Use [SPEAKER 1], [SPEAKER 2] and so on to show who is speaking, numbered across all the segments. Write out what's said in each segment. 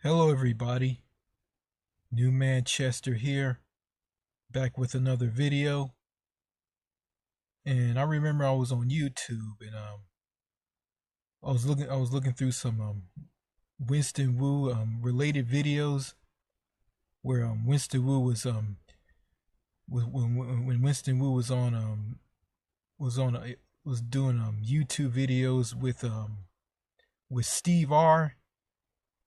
[SPEAKER 1] Hello, everybody. New Manchester here, back with another video. And I remember I was on YouTube and I was looking through some Winston Wu related videos where Winston Wu when Winston Wu was on was doing YouTube videos with Steve R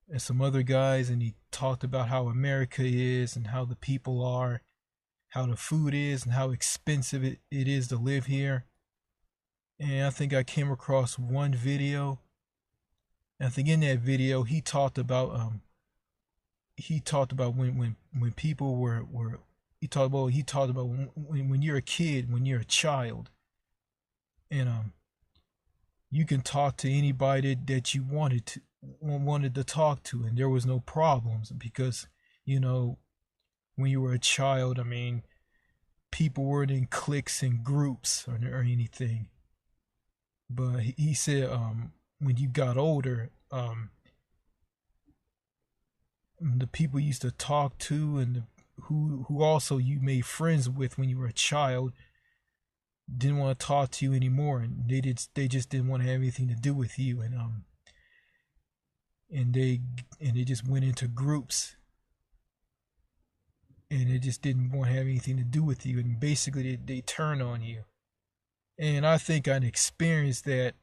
[SPEAKER 1] and some other guys, and he talked about how America is and how the people are, how the food is, and how expensive it is to live here. And I think I came across one video. And I think in that video he talked about when people were he talked about when you're a kid, when you're a child, and you can talk to anybody that you wanted to talk to, and there was no problems because you know when you were a child, I mean, people weren't in cliques and groups or anything. But he said when you got older, the people you used to talk to and who also you made friends with when you were a child didn't want to talk to you anymore, and they just didn't want to have anything to do with you, and they just went into groups, and they just didn't want to have anything to do with you, and basically they turned on you. And I think I experienced that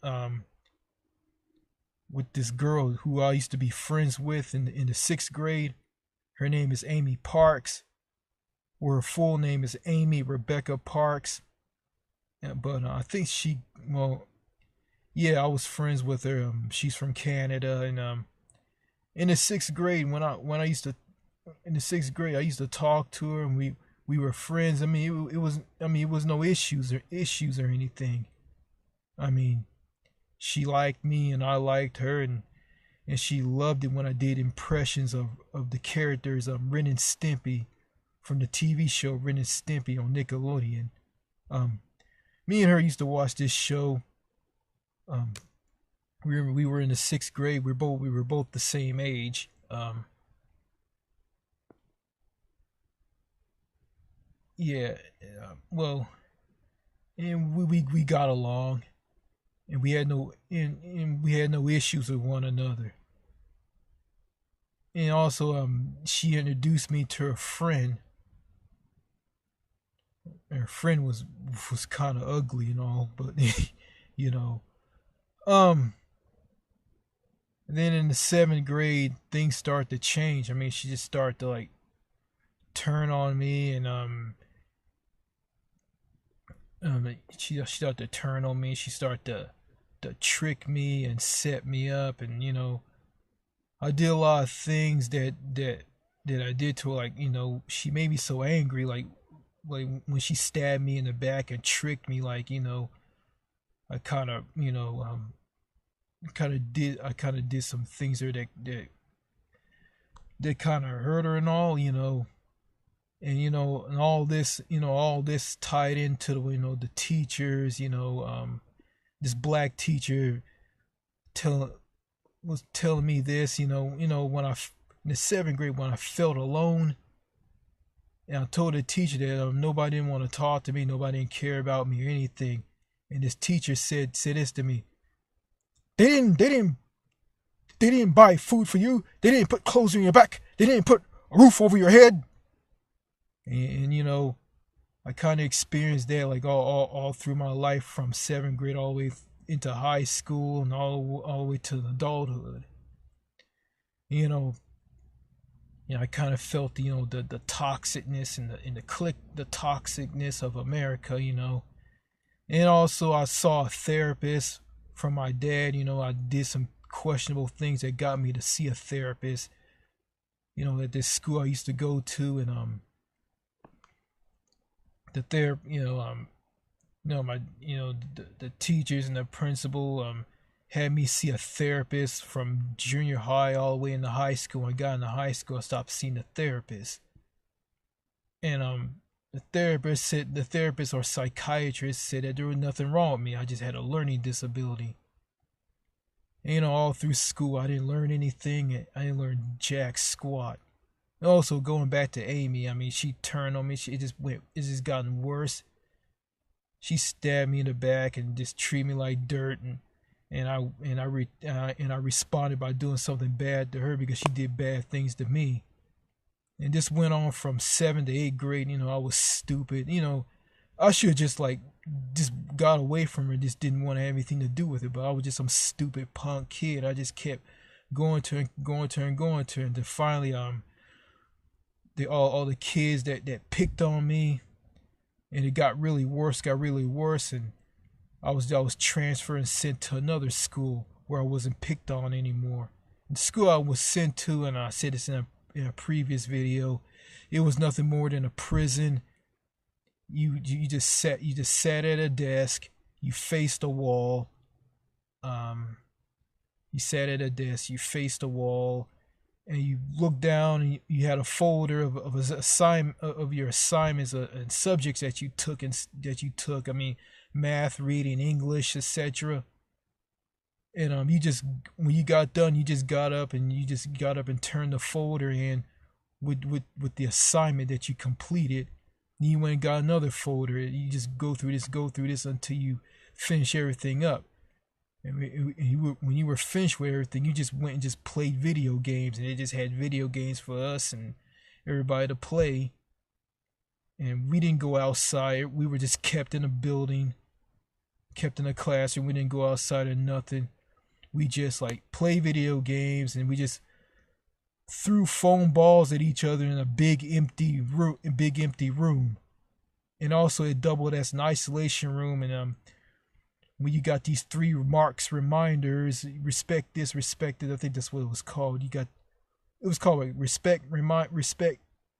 [SPEAKER 1] with this girl who I used to be friends with in the sixth grade. Her name is Amy Parks, or her full name is Amy Rebecca Parks. But I think yeah, I was friends with her. She's from Canada, and in the sixth grade, when I used to in the sixth grade, I used to talk to her, and we were friends. I mean, it was no issues or anything. I mean, she liked me and I liked her, and she loved it when I did impressions of the characters of Ren and Stimpy from the TV show Ren and Stimpy on Nickelodeon. Um, Me and her used to watch this show. Um, we were in the sixth grade. We were both the same age. Yeah, well, and we got along, and we had no issues with one another. And also, she introduced me to her friend. Her friend was kind of ugly and all, but you know, um. Then in the seventh grade, things start to change. I mean, she just started to like turn on me, and she started to turn on me. She started to trick me and set me up, and I did a lot of things that I did to her. Like she made me so angry. Like when she stabbed me in the back and tricked me. Like I kind of I kind of did some things there that kind of hurt her and all. And and all this tied into the teachers. This black teacher tell was telling me this. When in the seventh grade, when I felt alone, and I told the teacher that nobody didn't want to talk to me, nobody didn't care about me or anything. And this teacher said this to me: they didn't buy food for you. They didn't put clothes on your back. They didn't put a roof over your head. And I kind of experienced that like all through my life, from seventh grade all the way into high school and all the way to adulthood. You know, I kind of felt the toxicness and the toxicness of America. And also I saw a therapist from my dad. I did some questionable things that got me to see a therapist. At this school I used to go to, and the therapist, the teachers and the principal had me see a therapist from junior high all the way into high school. When I got into high school, I stopped seeing the therapist, and the therapist or psychiatrist said that there was nothing wrong with me. I just had a learning disability. And, all through school, I didn't learn anything. I didn't learn jack squat. Also, going back to Amy, I mean, she turned on me. It's just gotten worse. She stabbed me in the back and just treated me like dirt, and I responded by doing something bad to her because she did bad things to me. And this went on from 7th to 8th grade. I was stupid. I should have just got away from her. Just didn't want to have anything to do with it. But I was just some stupid punk kid. I just kept going to her, going to her, and going to her, and then finally, all the kids that picked on me, and it got really worse, and I was transferred and sent to another school where I wasn't picked on anymore. The school I was sent to, and I said this in a previous video, it was nothing more than a prison. You just sat at a desk, you faced a wall. You sat at a desk, you faced a wall, and you looked down, and you had a folder of your assignments and subjects that you took. I mean, math, reading, English, etc. And when you got done, you just got up and turned the folder in with the assignment that you completed. Then you went and got another folder. You just go through this until you finish everything up. And when you were finished with everything, you just went and just played video games, and they just had video games for us and everybody to play. And we didn't go outside. We were just kept in a building, kept in a classroom. We didn't go outside or nothing. We just play video games, and we just threw foam balls at each other in a big empty room. And also it doubled as an isolation room. And when you got these 3 reminders, respect this, respect it. I think that's what it was called. It was called respect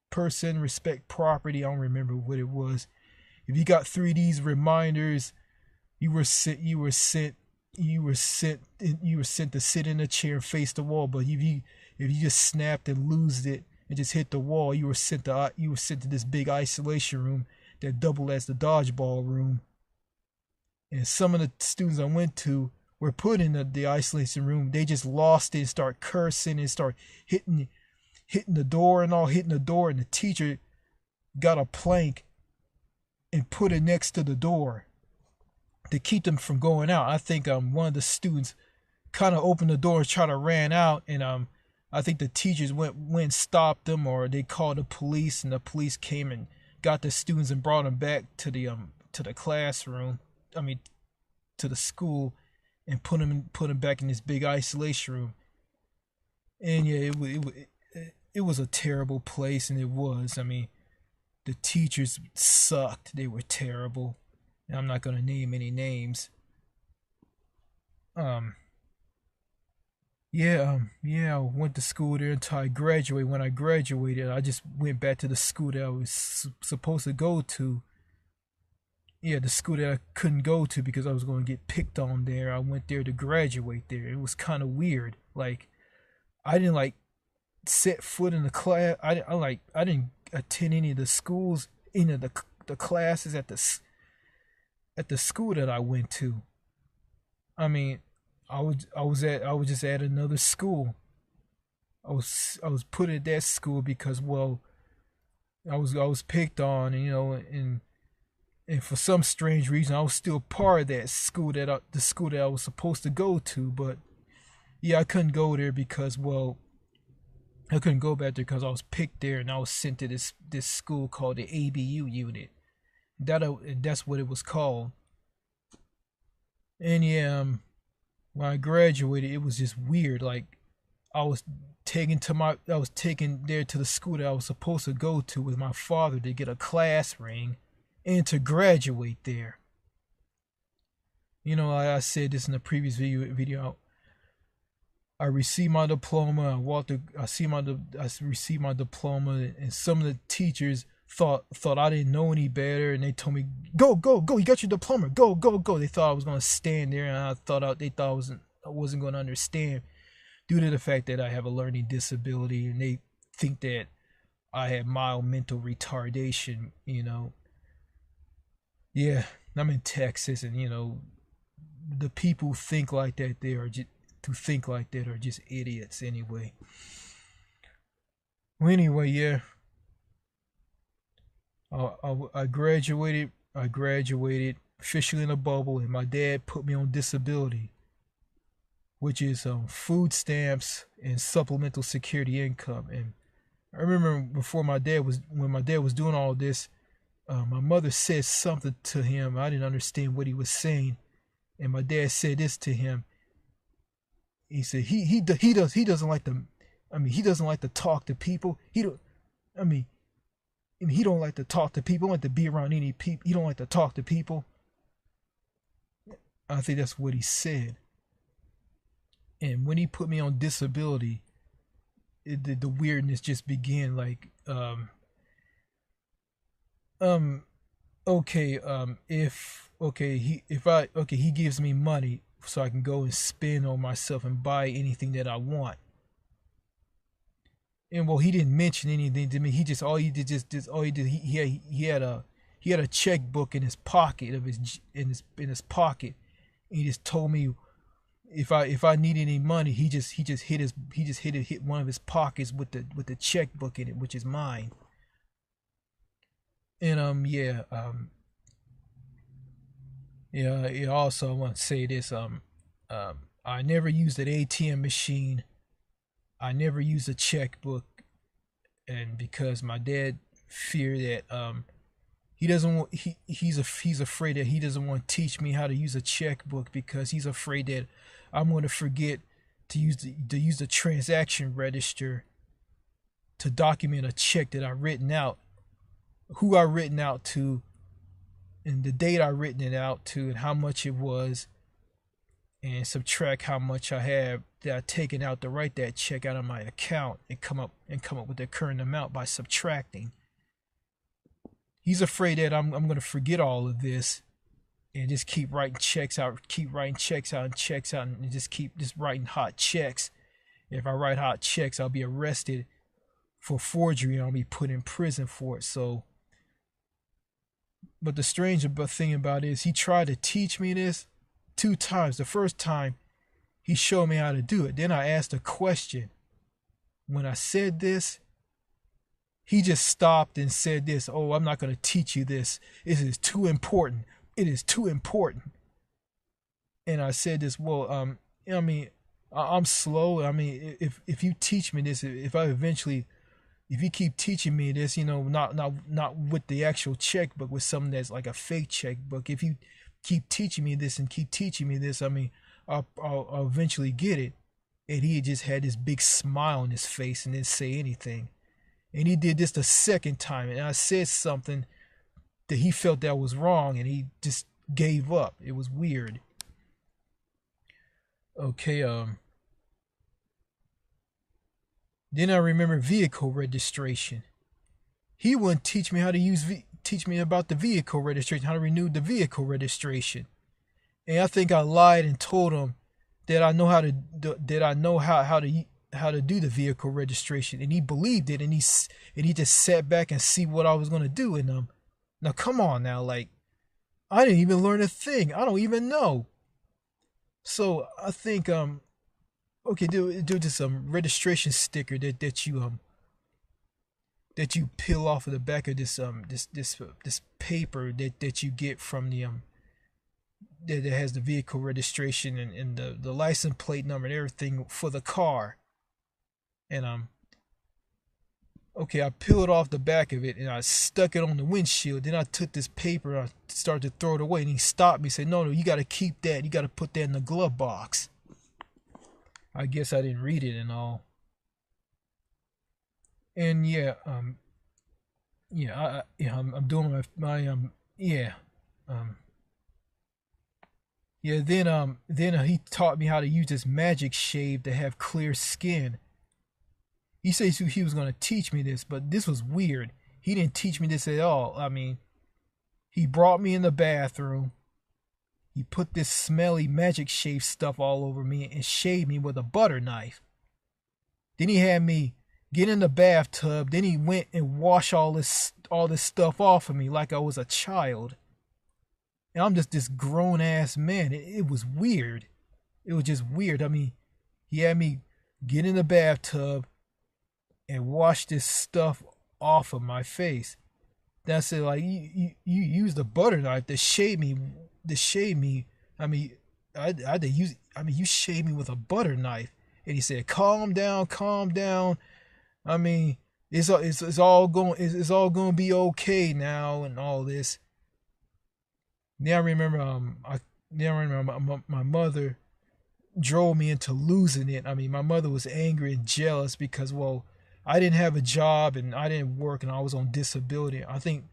[SPEAKER 1] person, respect property. I don't remember what it was. If you got 3 of these reminders, you were sent to sit in a chair and face the wall. But if you just snapped and loosed it and just hit the wall, you were sent to this big isolation room that doubled as the dodgeball room. And some of the students I went to were put in the isolation room. They just lost it and start cursing and start hitting the door, and the teacher got a plank and put it next to the door to keep them from going out. I think one of the students kind of opened the door and tried to ran out, and I think the teachers went and stopped them, or they called the police, and the police came and got the students and brought them back to the classroom. To the school, and put them back in this big isolation room. And yeah, it was a terrible place, and it was. The teachers sucked. They were terrible. And I'm not gonna name any names. I went to school there until I graduated. When I graduated, I just went back to the school that I was supposed to go to. Yeah, the school that I couldn't go to because I was going to get picked on there. I went there to graduate there. It was kind of weird. I didn't set foot in the class. I didn't attend any of the schools, any of the classes at the school that I went to. I was just at another school. I was put at that school because, well, I was picked on, and for some strange reason, I was still part of that school the school that I was supposed to go to. But yeah, I couldn't go there because, well, I couldn't go back there because I was picked there, and I was sent to this school called the ABU unit. That's what it was called. And yeah, when I graduated, it was just weird. I was taken there to the school that I was supposed to go to with my father to get a class ring and to graduate there. I said this in the previous video. I received my diploma. I received my diploma, and some of the teachers thought I didn't know any better, and they told me, "Go! You got your diploma. Go!" They thought I was gonna stand there, and they thought I wasn't gonna understand, due to the fact that I have a learning disability, and they think that I have mild mental retardation. Yeah, I'm in Texas, and the people who think like that, to think like that are just idiots anyway. Well, anyway, yeah. I graduated. I graduated officially in a bubble, and my dad put me on disability, which is food stamps and supplemental security income. And I remember before when my dad was doing all this, my mother said something to him. I didn't understand what he was saying, and my dad said this to him. He said he doesn't like to. I mean, he doesn't like to talk to people. He don't. I mean, he don't like to talk to people. He don't like to be around any people. He don't like to talk to people. I think that's what he said. And when he put me on disability, the weirdness just began. Like, okay, he gives me money so I can go and spend on myself and buy anything that I want. And well, he didn't mention anything to me. He just all he did he had a checkbook in his pocket in his pocket. And he just told me if I need any money, he just hit one of his pockets with the checkbook in it, which is mine. And also I want to say this, I never used an ATM machine. I never used a checkbook, and because my dad feared that he doesn't want he's afraid that he doesn't want to teach me how to use a checkbook because he's afraid that I'm going to forget to use the transaction register to document a check that I've written out, who I written out to, and the date I written it out to, and how much it was, and subtract how much I have that I taken out to write that check out of my account, and come up with the current amount by subtracting. He's afraid that I'm going to forget all of this and just keep writing checks out, and just keep writing hot checks. If I write hot checks, I'll be arrested for forgery and I'll be put in prison for it. So, but the strange thing about it is he tried to teach me this 2 times. The first time he showed me how to do it. Then I asked a question. When I said this, he just stopped and said this, "Oh, I'm not going to teach you this. It is too important. It is too important." And I said this, well, I mean, I'm slow. I mean, if you teach me this, if you keep teaching me this, not with the actual checkbook, with something that's like a fake checkbook, if you keep teaching me this, I mean, I'll eventually get it. And he just had this big smile on his face and didn't say anything. And he did this the second time, and I said something that he felt that was wrong, and he just gave up. It was weird. Okay, then I remember vehicle registration. He wouldn't teach me how to teach me about the vehicle registration, how to renew the vehicle registration. And I think I lied and told him that I know how to do the vehicle registration, and he believed it, and he just sat back and see what I was gonna do. And now come on now, like, I didn't even learn a thing. I don't even know. So I think okay, do this registration sticker that you peel off of the back of this paper that you get from the that has the vehicle registration and the license plate number and everything for the car. And okay, I peeled off the back of it and I stuck it on the windshield. Then I took this paper and I started to throw it away, and he stopped me and said, no, you got to keep that. You got to put that in the glove box. I guess I didn't read it and all. And I'm doing then he taught me how to use this magic shave to have clear skin. He said he was going to teach me this, but this was weird. He didn't teach me this at all. I mean, he brought me in the bathroom. He put this smelly magic shave stuff all over me and shaved me with a butter knife. Then he had me get in the bathtub. Then he went and washed all this stuff off of me like I was a child. And I'm just this grown ass man. It was weird. It was just weird. I mean, He had me get in the bathtub and wash this stuff off of my face. Then I said, like, you used a butter knife to shave me. To shave me. I mean, I had to use. I mean, you shaved me with a butter knife. And he said, calm down, calm down. I mean, it's all going to be okay now and all this. Then I remember my mother drove me into losing it. I mean, my mother was angry and jealous because, well, I didn't have a job and I didn't work and I was on disability. I think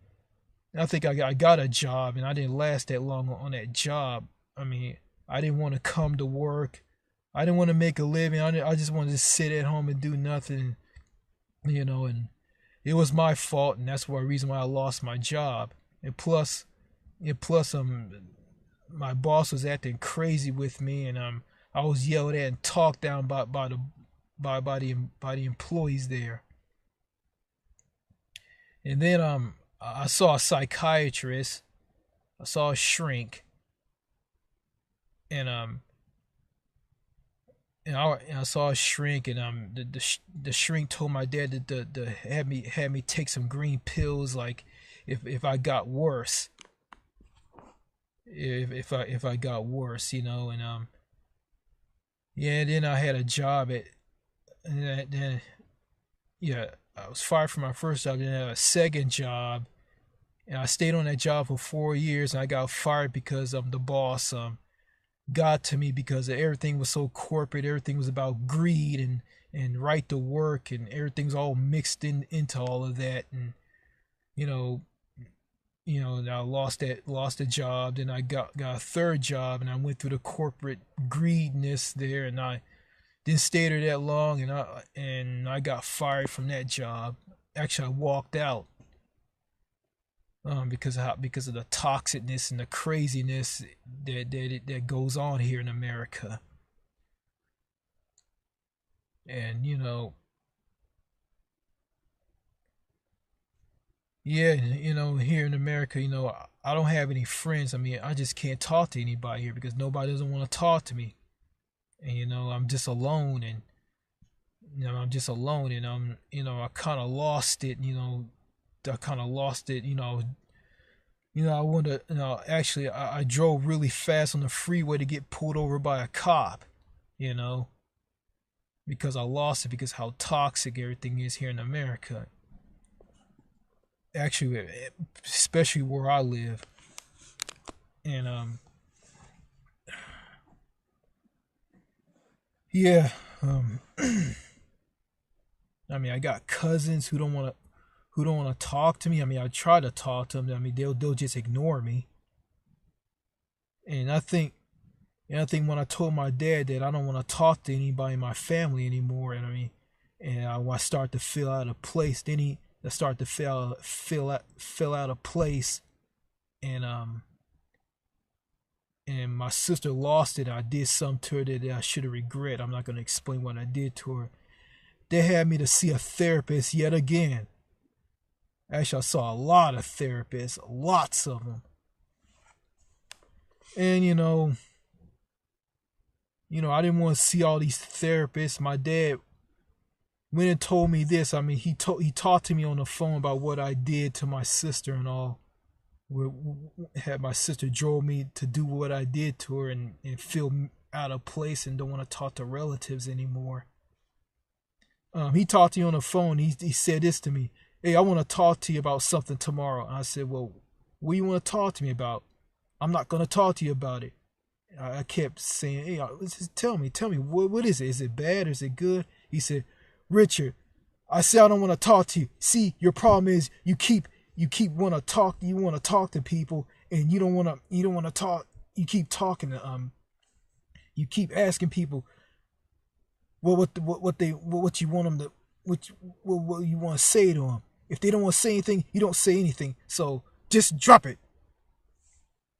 [SPEAKER 1] I got a job and I didn't last that long on that job. I mean, I didn't want to come to work. I didn't want to make a living. I just wanted to sit at home and do nothing, and it was my fault, and that's the reason why I lost my job. And plus, my boss was acting crazy with me, and I was yelled at and talked down by the employees there. And then I saw a psychiatrist. I saw a shrink, and I saw a shrink, and the shrink told my dad to have me take some green pills, like if I got worse, if I got worse, and yeah. Then I had a job then I was fired from my first job. Then I had a second job, and I stayed on that job for 4 years, and I got fired because the boss got to me because everything was so corporate. Everything was about greed and right to work, and everything's all mixed into all of that. And I lost the job. Then I got a third job, and I went through the corporate greedness there, and I didn't stay there that long, and I got fired from that job. Actually, I walked out. Because of the toxicness and the craziness that goes on here in America. And yeah, here in America, I don't have any friends. I mean, I just can't talk to anybody here because nobody doesn't want to talk to me. And I'm just alone, and I kind of lost it. I kind of lost it. I wanted to, actually, I drove really fast on the freeway to get pulled over by a cop, because I lost it, because how toxic everything is here in America. Actually, especially where I live. And, yeah, I mean, I got cousins who don't want to talk to me. I mean, I try to talk to them. I mean, they'll just ignore me. And I think when I told my dad that I don't want to talk to anybody in my family anymore, and I start to feel out of place. Then he started to feel out of place, and my sister lost it. I did something to her that I should have regret. I'm not going to explain what I did to her. They had me to see a therapist yet again. Actually, I saw a lot of therapists, lots of them. And I didn't want to see all these therapists. My dad went and told me this. I mean, he talked to me on the phone about what I did to my sister and all. Had my sister drove me to do what I did to her and feel out of place and don't want to talk to relatives anymore. He talked to me on the phone. He said this to me. Hey, I want to talk to you about something tomorrow. And I said, well, what do you want to talk to me about? I'm not going to talk to you about it. I kept saying, hey, just tell me, what is it? Is it bad? Is it good? He said, Richard, I said I don't want to talk to you. See, your problem is you keep want to talk. You want to talk to people, and you don't want to talk. You keep talking to you keep asking people, what you want them to, what you want to say to them. If they don't want to say anything, you don't say anything. So just drop it.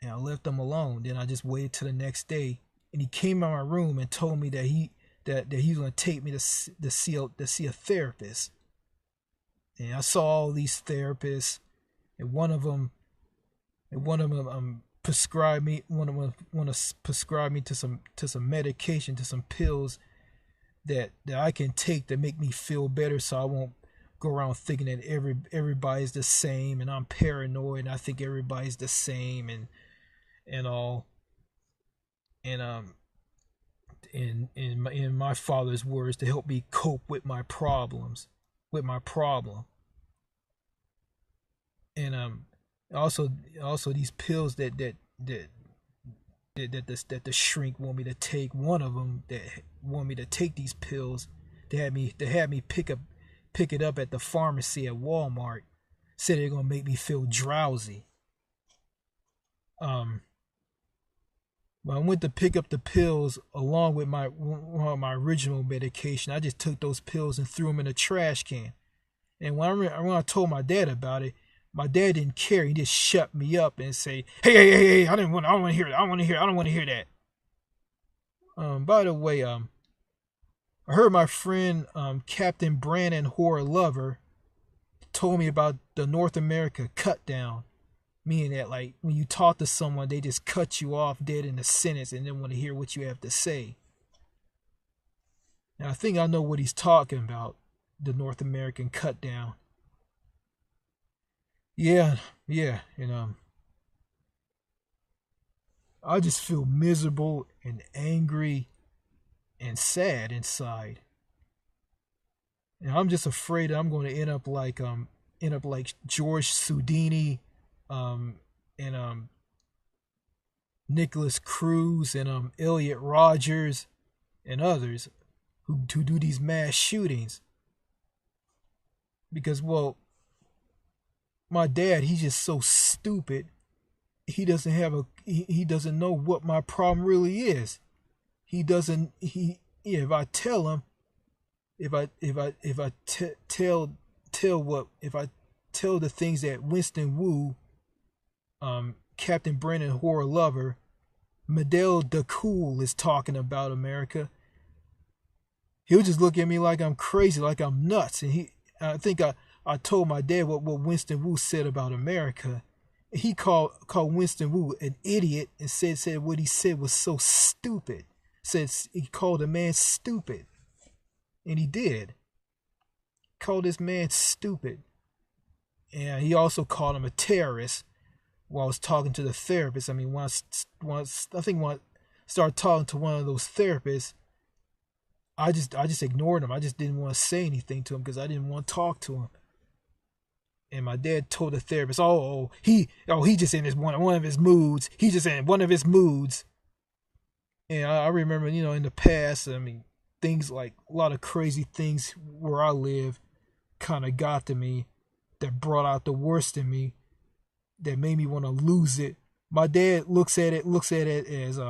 [SPEAKER 1] And I left them alone. Then I just waited till the next day, and he came in my room and told me that he was going to take me to see a therapist. And I saw all these therapists, and one of them prescribed me to some medication, to some pills, that I can take to make me feel better, so I won't go around thinking that everybody's the same, and I'm paranoid and I think everybody's the same and all. And in my father's words, to help me cope with my problems, with my problem. And also these pills that the shrink want me to take. One of them that want me to take these pills. They had me pick it up at the pharmacy at Walmart. Said they're gonna make me feel drowsy. When I went to pick up the pills along with my original medication, I just took those pills and threw them in a trash can. And when I told my dad about it, my dad didn't care. He just shut me up and say, "Hey! I don't want to hear that. I don't want to hear that." By the way, I heard my friend Captain Brandon Horror Lover told me about the North America cut down, meaning that like when you talk to someone, they just cut you off dead in a sentence and then want to hear what you have to say. Now I think I know what he's talking about, the North American cut down. Yeah, and I just feel miserable and angry and sad inside. And I'm just afraid I'm going to end up like George Soudini, and Nicholas Cruz and Elliot Rogers and others who do these mass shootings. Because, well, my dad, he's just so stupid. He doesn't know what my problem really is. If I tell him, if I tell the things that Winston Wu, Captain Brandon Horror Lover, Medell DeCool is talking about America, he'll just look at me like I'm crazy, like I'm nuts. And I think I told my dad what Winston Wu said about America. He called Winston Wu an idiot and said what he said was so stupid. He called a man stupid. And he did. Called this man stupid. And he also called him a terrorist while I was talking to the therapist. I mean, when I started talking to one of those therapists, I just ignored him. I just didn't want to say anything to him because I didn't want to talk to him. And my dad told the therapist, he just in one of his moods. He just in one of his moods. And I remember, in the past, I mean, things like a lot of crazy things where I live kind of got to me, that brought out the worst in me, that made me want to lose it. My dad looks at it as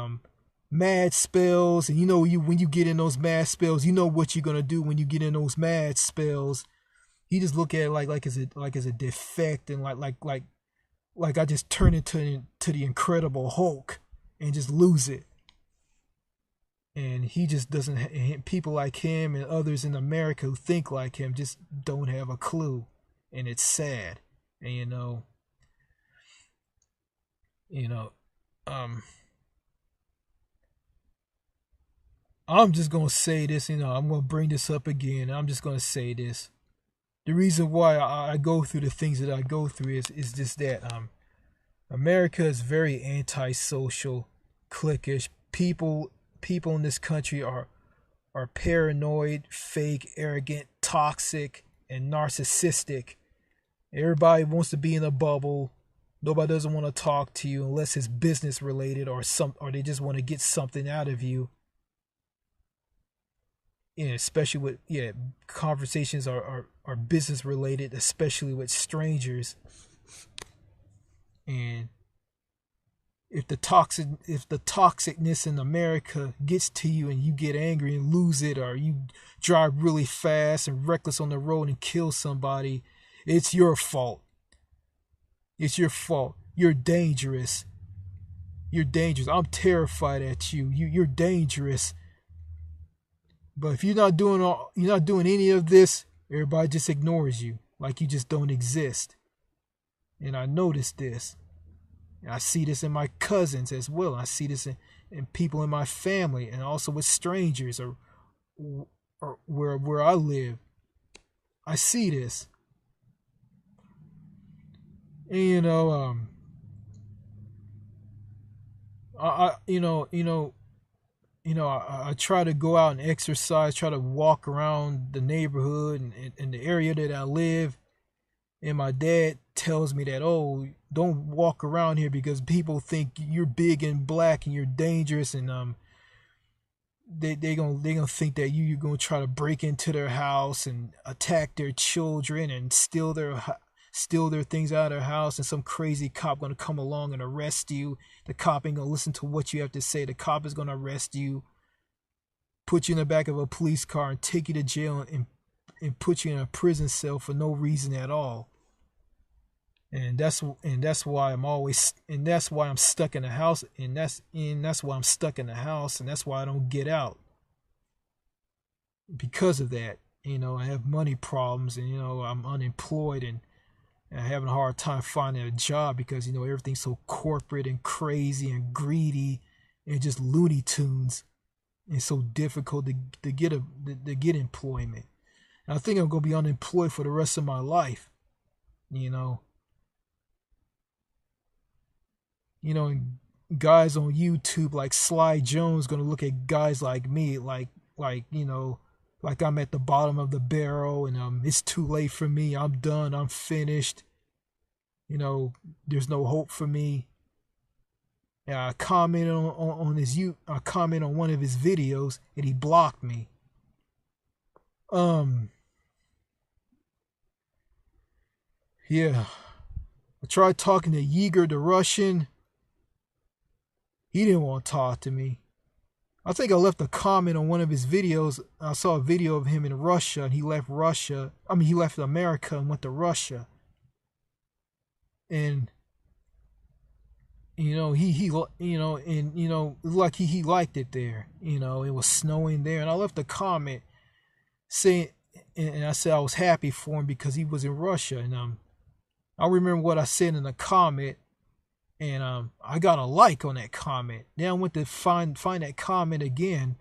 [SPEAKER 1] mad spells, and when you get in those mad spells, you know what you're gonna do when you get in those mad spells. He just look at it like as a defect, and like I just turn into the Incredible Hulk and just lose it. And he just doesn't. People like him and others in America who think like him just don't have a clue, and it's sad. And I'm just gonna say this. I'm gonna bring this up again. I'm just gonna say this. The reason why I go through the things that I go through is just that America is very antisocial, cliquish. People in this country are paranoid, fake, arrogant, toxic, and narcissistic. Everybody wants to be in a bubble. Nobody doesn't want to talk to you unless it's business related or they just want to get something out of you. Especially with conversations are business related, especially with strangers. And if the toxicness in America gets to you and you get angry and lose it, or you drive really fast and reckless on the road and kill somebody, it's your fault. It's your fault. You're dangerous. You're dangerous. I'm terrified at you. You're dangerous. But if you're not doing any of this, everybody just ignores you, like you just don't exist. And I noticed this. And I see this in my cousins as well. I see this in people in my family, and also with strangers, or or where I live. I see this, and I I try to go out and exercise, try to walk around the neighborhood and the area that I live. And my dad tells me that, oh, don't walk around here because people think you're big and black and you're dangerous, and they gonna think that you're gonna try to break into their house and attack their children and steal their things out of their house, and some crazy cop gonna come along and arrest you. The cop ain't gonna listen to what you have to say. The cop is gonna arrest you, put you in the back of a police car, and take you to jail and put you in a prison cell for no reason at all. And that's why I'm stuck in the house, and that's why I'm stuck in the house, and that's why I don't get out. Because of that, I have money problems, and I'm unemployed, and I'm having a hard time finding a job because everything's so corporate and crazy and greedy and just Looney Tunes. It's so difficult to get employment. And I think I'm gonna be unemployed for the rest of my life. And guys on YouTube like Sly Jones gonna look at guys like me like I'm at the bottom of the barrel, and it's too late for me. I'm done. I'm finished. There's no hope for me. And I commented I commented on one of his videos, and he blocked me. Yeah. I tried talking to Yeager the Russian. He didn't want to talk to me. I think I left a comment on one of his videos. I saw a video of him in Russia, and he left America and went to Russia. And he like he liked it there. It was snowing there, and I left a comment saying, and I said I was happy for him because he was in Russia, and I remember what I said in the comment, and I got a like on that comment. Then I went to find that comment again,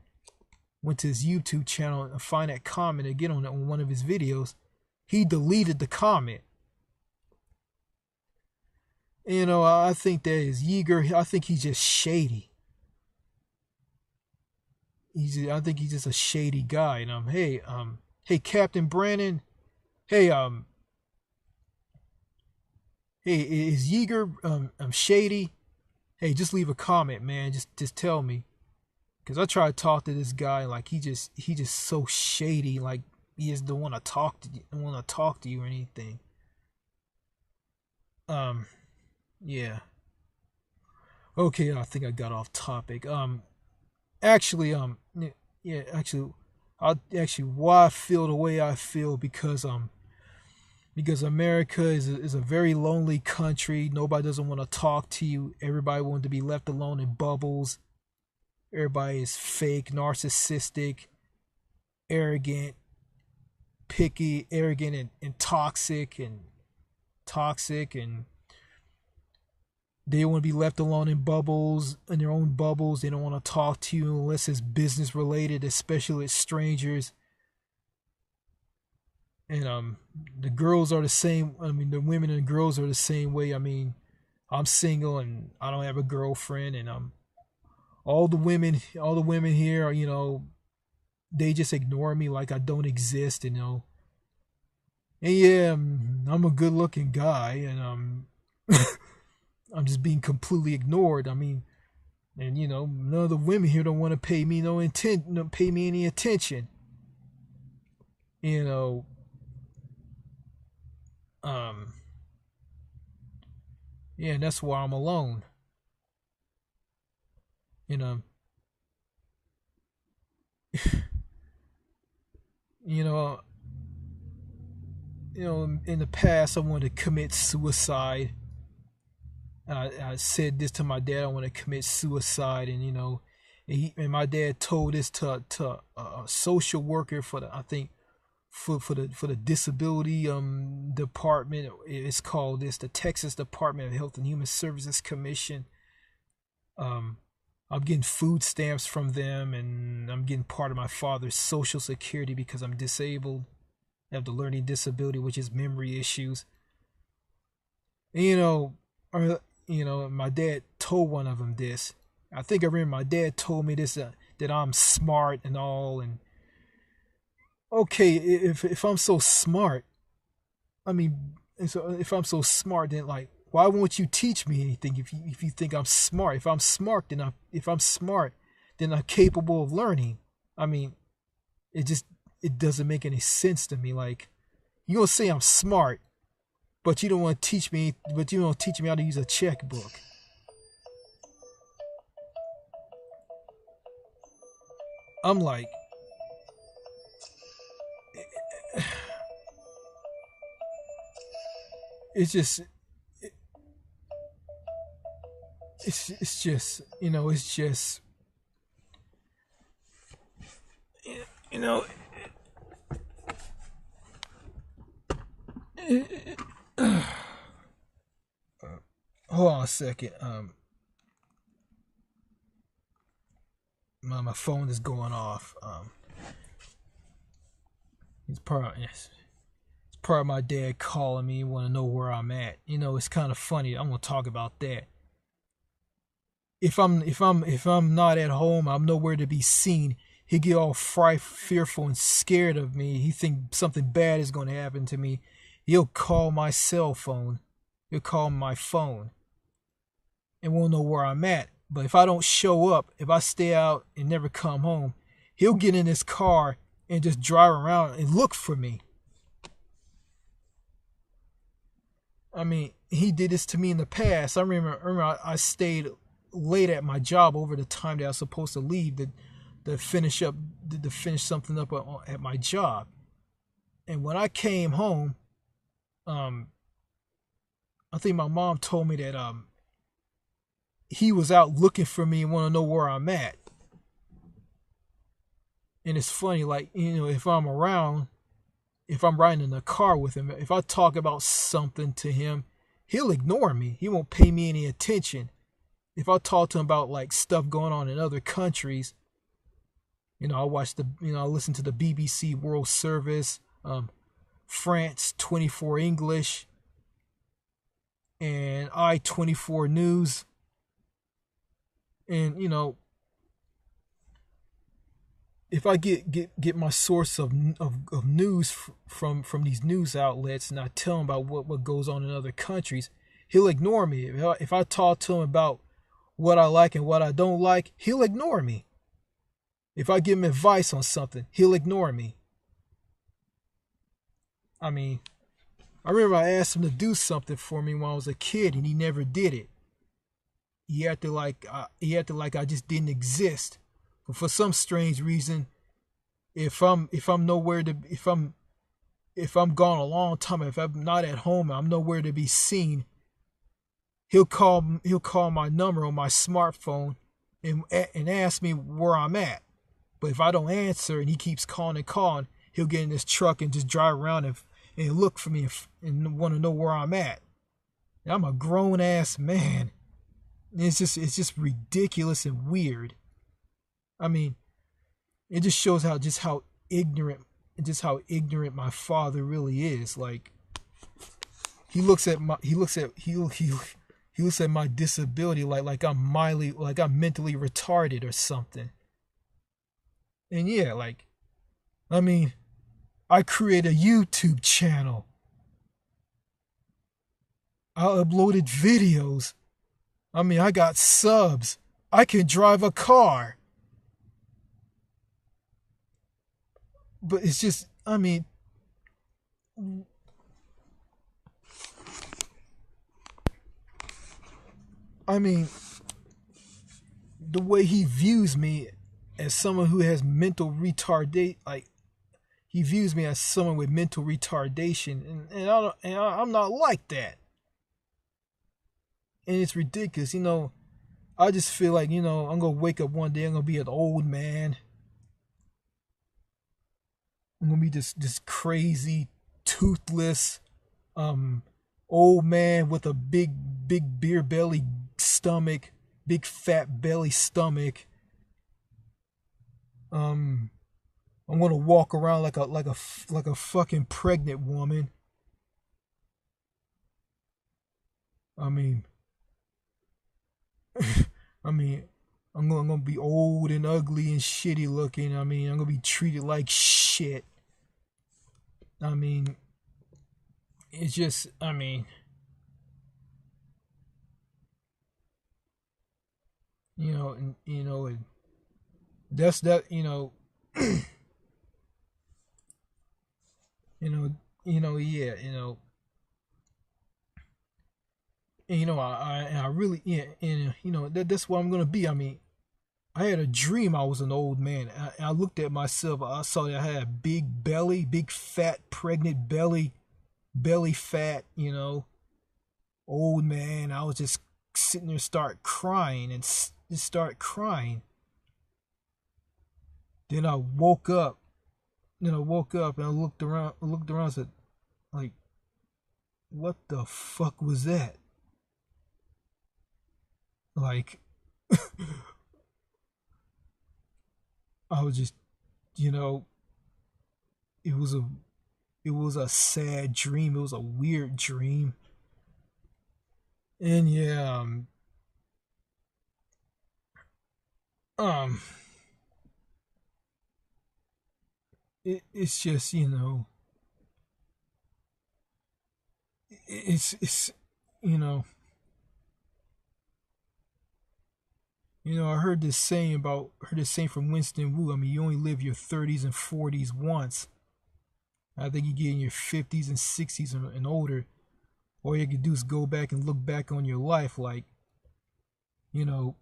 [SPEAKER 1] went to his YouTube channel and find that comment again on one of his videos. He deleted the comment. I think that is Yeager. I think he's just shady. I think he's just a shady guy. And hey, Captain Brandon. Hey, is Yeager shady? Hey, just leave a comment, man. Just tell me, cause I try to talk to this guy, like he just so shady, like he just don't want to talk to you or anything. Yeah. Okay, I think I got off topic. Actually, why I feel the way I feel because America is a very lonely country. Nobody doesn't want to talk to you. Everybody wants to be left alone in bubbles. Everybody is fake, narcissistic, arrogant, picky, arrogant, and toxic, and they want to be left alone in bubbles, in their own bubbles. They don't want to talk to you unless it's business related, especially with strangers. And the girls are the same. The women and girls are the same way. I'm single and I don't have a girlfriend, and all the women here are, they just ignore me like I don't exist, And yeah, I'm a good looking guy, and I'm just being completely ignored. And none of the women here don't want to pay me any attention. Yeah, and that's why I'm alone. You know, you know, in the past I wanted to commit suicide. I said this to my dad. I want to commit suicide, and and my dad told this to a social worker for the disability department. It's called the Texas Department of Health and Human Services Commission. I'm getting food stamps from them, and I'm getting part of my father's social security because I'm disabled. I have the learning disability, which is memory issues. And, my dad told one of them this. I think I remember my dad told me this, that I'm smart and all. And okay, if I'm so smart, I mean, so if I'm so smart, then like, why won't you teach me anything if you think I'm smart? If I'm smart, then I'm capable of learning. I mean, it doesn't make any sense to me. Like, you gonna say I'm smart, but you don't want to teach me, how to use a checkbook. I'm like, it's just, it's just, it's just, you know, hold on a second. My phone is going off. It's part of my dad calling me, want to know where I'm at. It's kind of funny. I'm gonna talk about that. If I'm not at home, I'm nowhere to be seen. He get all fearful and scared of me. He think something bad is going to happen to me. He'll call my cell phone. He'll call my phone, and won't know where I'm at. But if I don't show up, if I stay out and never come home, he'll get in his car and just drive around and look for me. I mean, he did this to me in the past. I remember I stayed late at my job over the time that I was supposed to leave to finish something up at my job. And when I came home, I think my mom told me that he was out looking for me and want to know where I'm at. And it's funny, like, if I'm around, if I'm riding in the car with him, if I talk about something to him, he'll ignore me. He won't pay me any attention. If I talk to him about like stuff going on in other countries, I listen to the BBC World Service, France 24 English, and I-24 News. And if I get my source of news from these news outlets, and I tell him about what goes on in other countries, he'll ignore me. If I talk to him about what I like and what I don't like, he'll ignore me. If I give him advice on something, he'll ignore me. I mean, I remember I asked him to do something for me when I was a kid, and he never did it. He acted like I just didn't exist. But for some strange reason, if I'm gone a long time, if I'm not at home, I'm nowhere to be seen, he'll call my number on my smartphone and ask me where I'm at. But if I don't answer and he keeps calling, he'll get in his truck and just drive around and look for me and want to know where I'm at. And I'm a grown ass man. It's just ridiculous and weird. I mean, it just shows how ignorant my father really is. Like, he looks at my disability like I'm mentally retarded or something. And yeah, I create a YouTube channel. I uploaded videos. I got subs. I can drive a car. But it's just, the way he views me as someone who has mental retardation, he views me as someone with mental retardation, and I'm not like that. And it's ridiculous, I just feel like, I'm gonna wake up one day, I'm gonna be an old man. I'm gonna be this crazy, toothless, old man with a big beer belly stomach, big fat belly stomach. I'm gonna walk around like a fucking pregnant woman. I mean, I mean, I'm gonna be old and ugly and shitty looking. I mean, I'm gonna be treated like shit. I mean, it's just, I mean, and and that's that, yeah, and I really, yeah, and that's what I'm gonna be. I mean, I had a dream I was an old man. I looked at myself. I saw that I had a big belly, big fat pregnant belly, belly fat. Old man. I was just sitting there, start crying and just start crying. Then I woke up. Then I woke up and I looked around. And said, like, what the fuck was that? Like, I was just, you know, it was a sad dream. It was a weird dream. And yeah, um it's just, it's you know, I heard this saying from Winston Wu. I mean, you only live your 30s and 40s once. I think you get in your 50s and 60s and older. All you can do is go back and look back on your life, like, you know,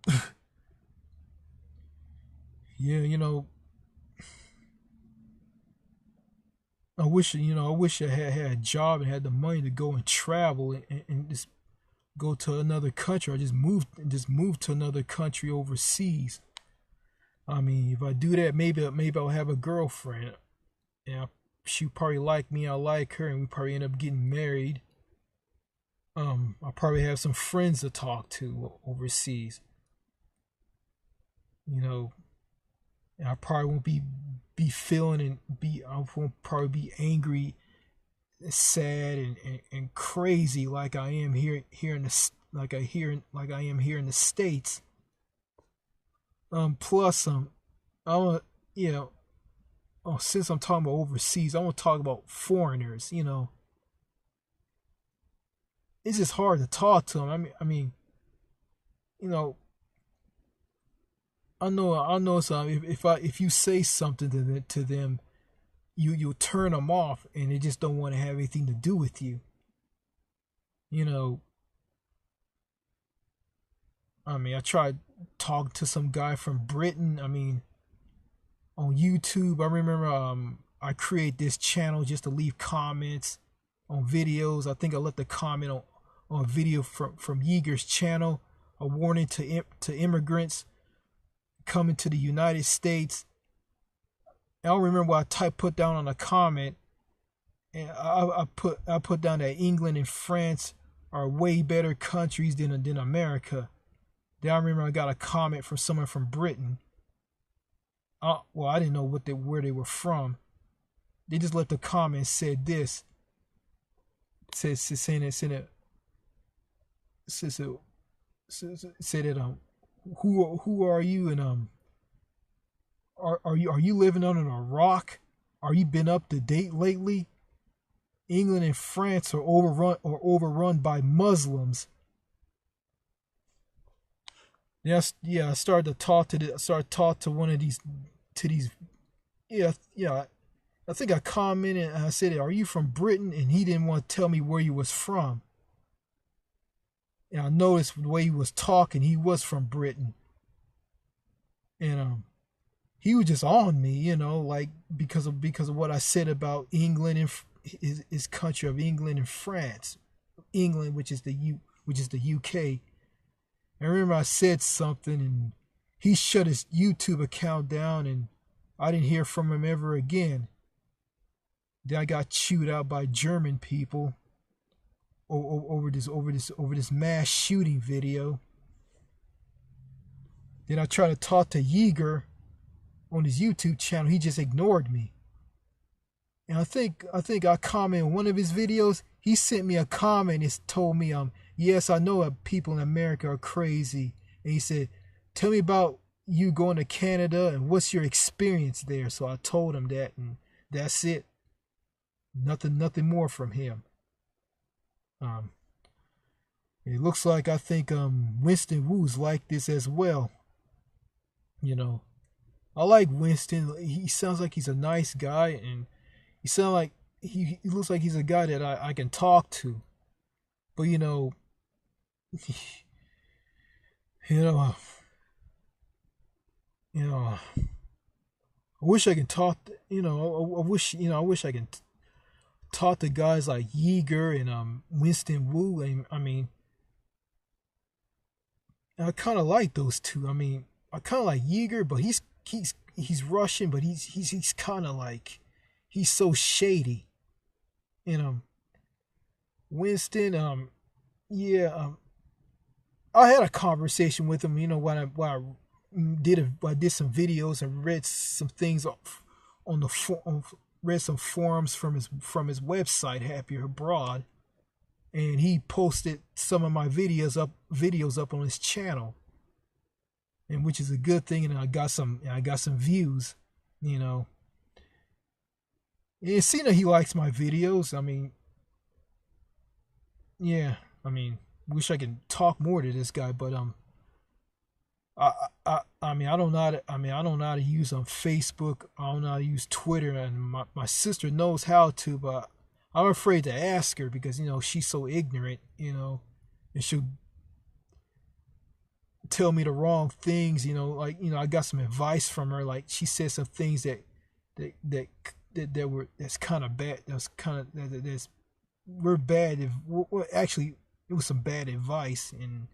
[SPEAKER 1] yeah, I wish I had a job and had the money to go and travel and just go to another country. Or just move to another country overseas. I mean, if I do that, maybe I'll have a girlfriend. Yeah, she probably like me. I like her, and we probably end up getting married. I'll probably have some friends to talk to overseas. You know, and I probably won't be feeling I won't probably be angry, sad, and crazy like I am here in the like I am here in the States. Plus, I want, since I'm talking about overseas, I want to talk about foreigners. It's just hard to talk to them. You know, I know. So if you say something to them, you'll turn them off, and they just don't want to have anything to do with you. You know, I mean, I tried talking to some guy from Britain. I mean, on YouTube, I remember I create this channel just to leave comments on videos. I think I left a comment on a video from Yeager's channel, a warning to immigrants coming to the United States. I don't remember what I put down on a comment, and I put down that England and France are way better countries than America. Then I remember I got a comment from someone from Britain. Well, I didn't know where they were from. They just left a comment and said this. Said that who are you, and are you living under a rock? Are you been up to date lately? England and France are overrun by Muslims. Yeah, I started to talk to one of these yeah. I think I commented and I said, "Are you from Britain?" And he didn't want to tell me where he was from. And I noticed the way he was talking, he was from Britain, and he was just on me, like because of what I said about England and his country of England and France, England, which is the UK. I remember I said something, and he shut his YouTube account down, and I didn't hear from him ever again. Then I got chewed out by German people over this mass shooting video. Then I tried to talk to Yeager on his YouTube channel. He just ignored me. And I commented on one of his videos. He sent me a comment and told me, yes, I know that people in America are crazy. And he said, tell me about you going to Canada and what's your experience there. So I told him that, and that's it. Nothing more from him. It looks like I think Winston Wu's like this as well. You know, I like Winston. He sounds like he's a nice guy, and he sounds like he looks like he's a guy that I can talk to. But you know, you know, I wish I could talk. I wish I could talk to guys like Yeager and Winston Wu. And I mean, I kind of like those two. I mean, I kind of like Yeager, but he's Russian, but he's kind of like, he's so shady. And Winston, I had a conversation with him. You know, when I did some videos and read some things on read some forums from his website, Happier Abroad, and he posted some of my videos up on his channel, and which is a good thing. And I got some views, you know. It seems that he likes my videos. I mean, yeah. I mean, wish I could talk more to this guy, but I mean, I don't know how to use Facebook. I don't know how to use Twitter, and my sister knows how to, but I'm afraid to ask her because, you know, she's so ignorant, you know, and she'll tell me the wrong things, you know. Like, you know, I got some advice from her. Like, she said some things that's kind of bad. We're bad. Actually, it was some bad advice, and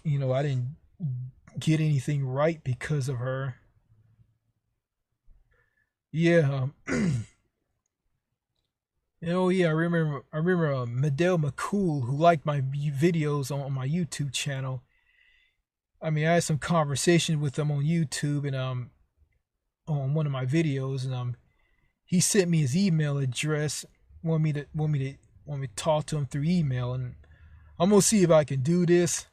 [SPEAKER 1] you know, I didn't get anything right because of her. Yeah. Oh yeah, I remember Medell McCool, who liked my videos on my YouTube channel. I mean, I had some conversation with him on YouTube and on one of my videos, and he sent me his email address, want me to talk to him through email, and I'm gonna see if I can do this.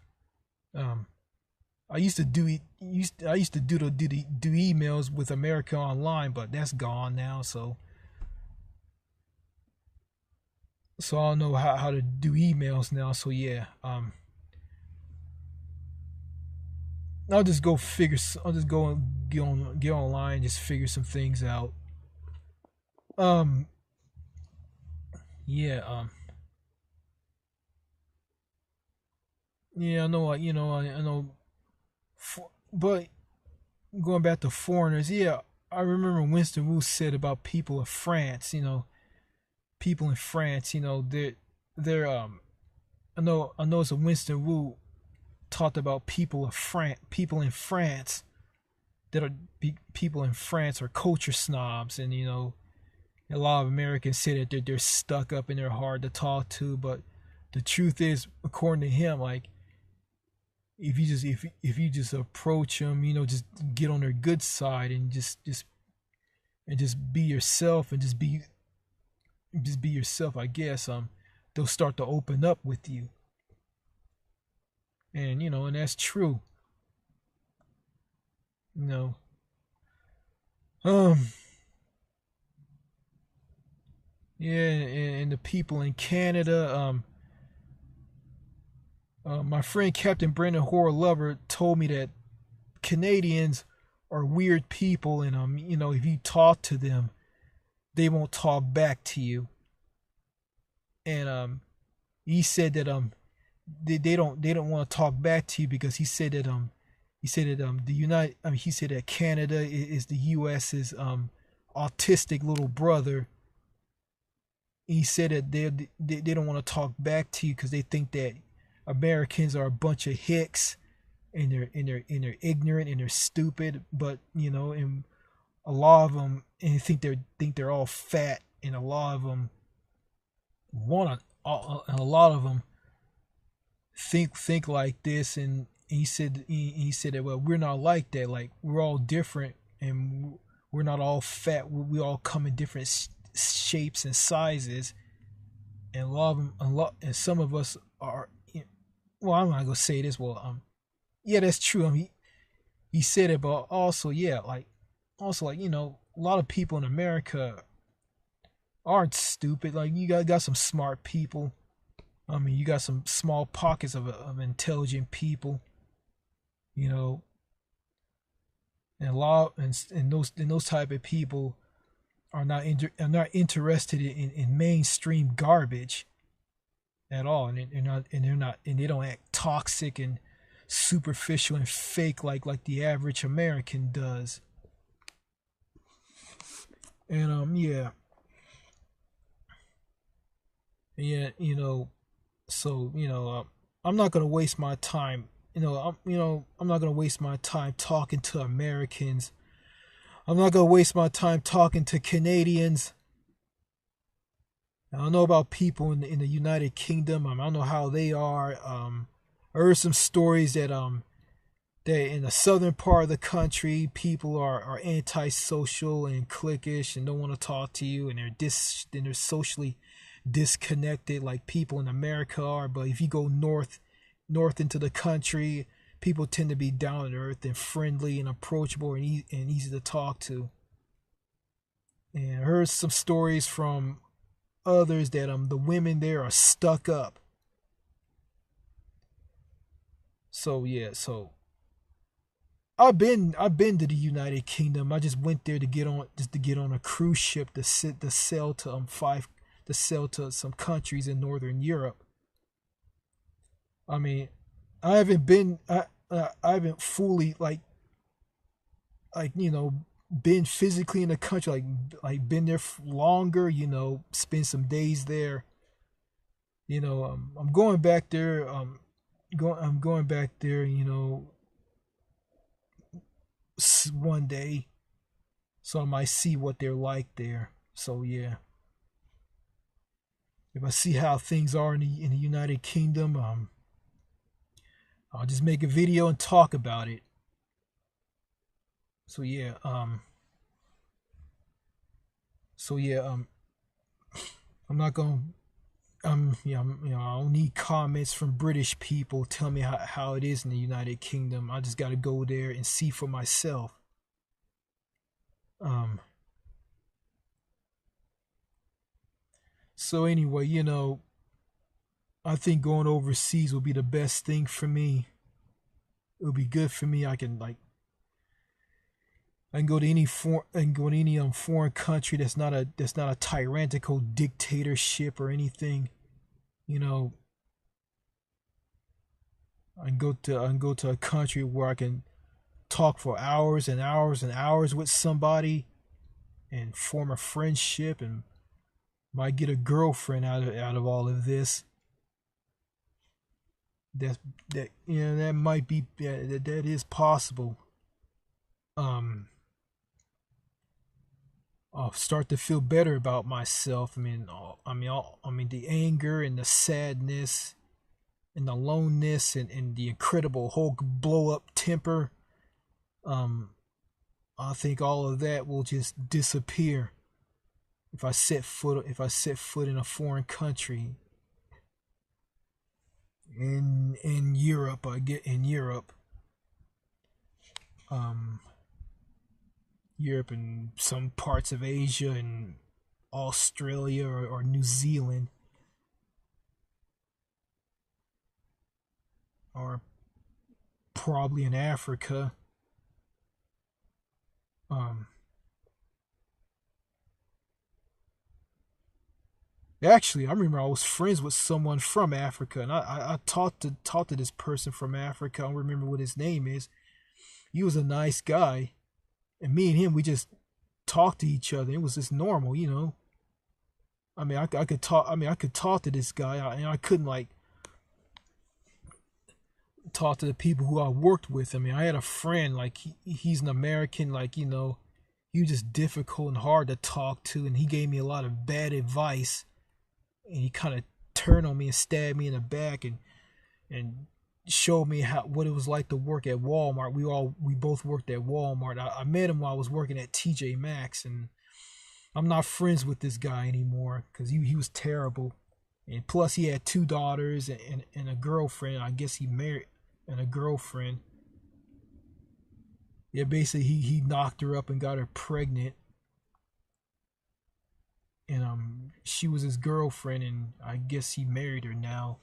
[SPEAKER 1] I used to do emails with America Online, but that's gone now, so I don't know how to do emails now. So yeah, I'll just go and get online and just figure some things out. Yeah, yeah, I know, I know, but going back to foreigners, yeah, I remember Winston Wu said about people of France, you know, people in France, you know, they're I know it's a Winston Wu talked about people in France that are people in France are culture snobs, and you know, a lot of Americans say that they're stuck up and they're hard to talk to, but the truth is, according to him, like, if you just approach them, you know, just get on their good side and just be yourself, and just be yourself, I guess, they'll start to open up with you. And you know, and that's true. You know. Yeah, and the people in Canada, my friend Captain Brandon Horror Lover told me that Canadians are weird people, and you know, if you talk to them, they won't talk back to you. And he said that they don't want to talk back to you because he said that he said that Canada is the US's autistic little brother. He said that they don't want to talk back to you because they think that Americans are a bunch of hicks, and they're ignorant and they're stupid. But you know, and a lot of them and think they're all fat, and a lot of them think like this, and he said that, well, we're not like that. Like, we're all different, and we're not all fat. We all come in different shapes and sizes, and and some of us are. Well, I'm not gonna say this. Well, yeah, that's true. He said it, but also, yeah, like a lot of people in America aren't stupid. Like, you got some smart people. You got some small pockets of intelligent people, you know, and a lot and those type of people are not interested in mainstream garbage at all, and they don't act toxic and superficial and fake like the average American does. And yeah, so I'm not gonna waste my time. I'm not gonna waste my time talking to Americans. I'm not gonna waste my time talking to Canadians. I don't know about people in the United Kingdom. I don't know how they are. I heard some stories that in the southern part of the country, people are antisocial and cliquish and don't want to talk to you, and they're socially disconnected like people in America are. But if you go north into the country, people tend to be down to earth and friendly and approachable and easy to talk to. And I heard some stories from others that the women there are stuck up. So yeah, so I've been to the United Kingdom. I just went there to get on a cruise ship to sail to some countries in Northern Europe. I mean, I haven't been I haven't fully been physically in the country, been there longer, spend some days there. I'm going back there. I'm going back there. One day, so I might see what they're like there. So yeah, if I see how things are in the United Kingdom, I'll just make a video and talk about it. So yeah, I'm not gonna, I don't need comments from British people tell me how it is in the United Kingdom. I just gotta go there and see for myself. So anyway, I think going overseas will be the best thing for me. It'll be good for me. I can go to any foreign country that's not a tyrannical dictatorship or anything. I can go to a country where I can talk for hours and hours and hours with somebody and form a friendship, and might get a girlfriend out of all of this. That might be, that is possible. I'll start to feel better about myself. The anger and the sadness and the loneliness and the incredible Hulk blow up temper. I think all of that will just disappear if I set foot in a foreign country. In Europe, Europe and some parts of Asia and Australia or New Zealand, or probably in Africa. Actually, I remember I was friends with someone from Africa, and I talked to this person from Africa. I don't remember what his name is. He was a nice guy, and me and him, we just talked to each other. It was just normal. I could talk. I could talk to this guy, and I couldn't talk to the people who I worked with. I had a friend, he's an American, he was just difficult and hard to talk to, and he gave me a lot of bad advice, and he kind of turned on me and stabbed me in the back, and and showed me what it was like to work at Walmart. We both worked at Walmart. I met him while I was working at TJ Maxx, and I'm not friends with this guy anymore because he was terrible. And plus, he had 2 daughters and a girlfriend. I guess he married and a girlfriend. Yeah, basically, he knocked her up and got her pregnant. And she was his girlfriend, and I guess he married her now.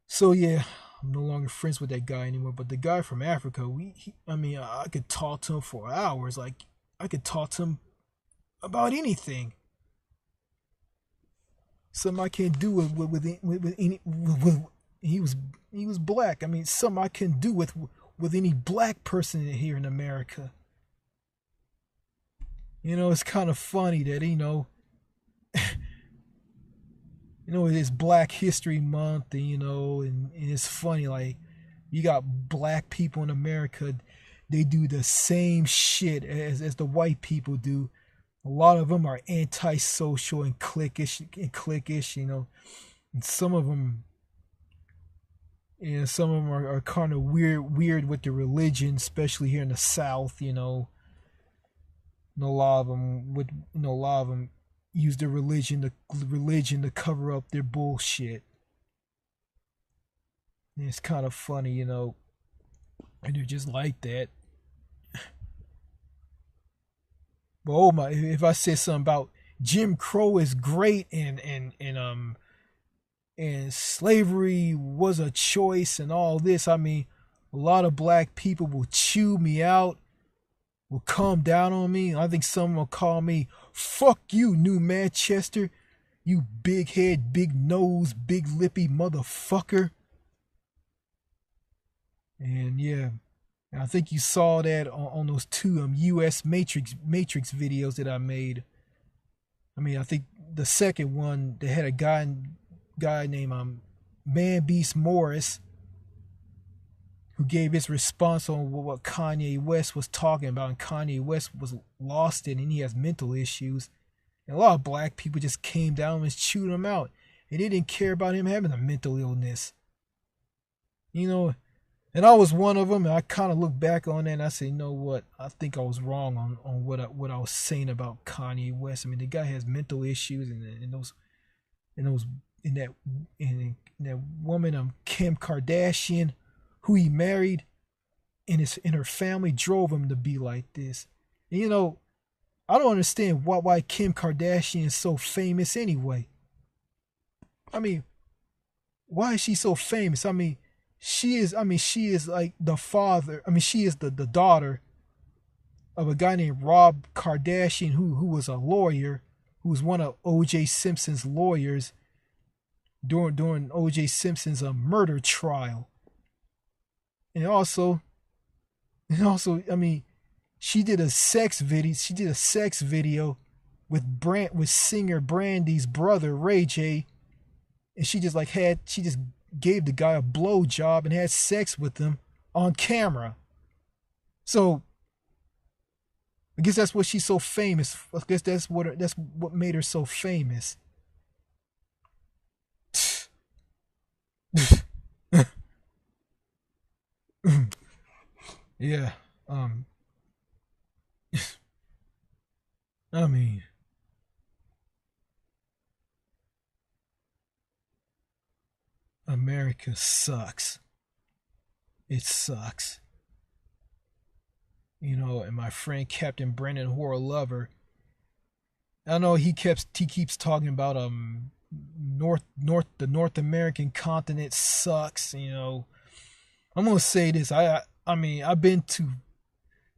[SPEAKER 1] So yeah, I'm no longer friends with that guy anymore. But the guy from Africa, I could talk to him for hours. Like, I could talk to him about anything. Something I can't do with any he was black. I mean, something I couldn't do with any black person here in America. It's kind of funny that it's Black History Month, and it's funny, like, you got black people in America, they do the same shit as the white people do. A lot of them are antisocial and cliquish, and some of them, are kind of weird with the religion, especially here in the South, a lot of them use the religion to cover up their bullshit. And it's kind of funny, and they're just like that. But oh my, if I said something about Jim Crow is great and slavery was a choice and all this, I mean, a lot of black people will chew me out, will come down on me. I think someone will call me, "Fuck you, New Manchester, you big head, big nose, big lippy motherfucker." And yeah, I think you saw that on those 2 US Matrix videos that I made. I mean, I think the second one, they had a guy named Man Beast Morris, who gave his response on what Kanye West was talking about. And Kanye West was lost in, and he has mental issues. And a lot of black people just came down and chewed him out. And they didn't care about him having a mental illness. And I was one of them, and I kind of look back on that and I say, you know what? I think I was wrong on what I was saying about Kanye West. I mean, the guy has mental issues, and that woman, Kim Kardashian, who he married, and her family drove him to be like this. And, I don't understand why Kim Kardashian is so famous anyway. I mean, why is she so famous? I mean, she is like the father. I mean, she is the daughter of a guy named Rob Kardashian, who was a lawyer, who was one of O.J. Simpson's lawyers during O.J. Simpson's murder trial. And also, I mean, she did a sex video. She did a sex video with singer Brandy's brother Ray J, and she just gave the guy a blowjob and had sex with him on camera. So I guess that's what she's so famous. I guess that's what made her so famous. Yeah. I mean, America sucks. It sucks. And my friend Captain Brandon Horror Lover, I know he keeps talking about the North American continent sucks. I'm gonna say this. I mean, I've been to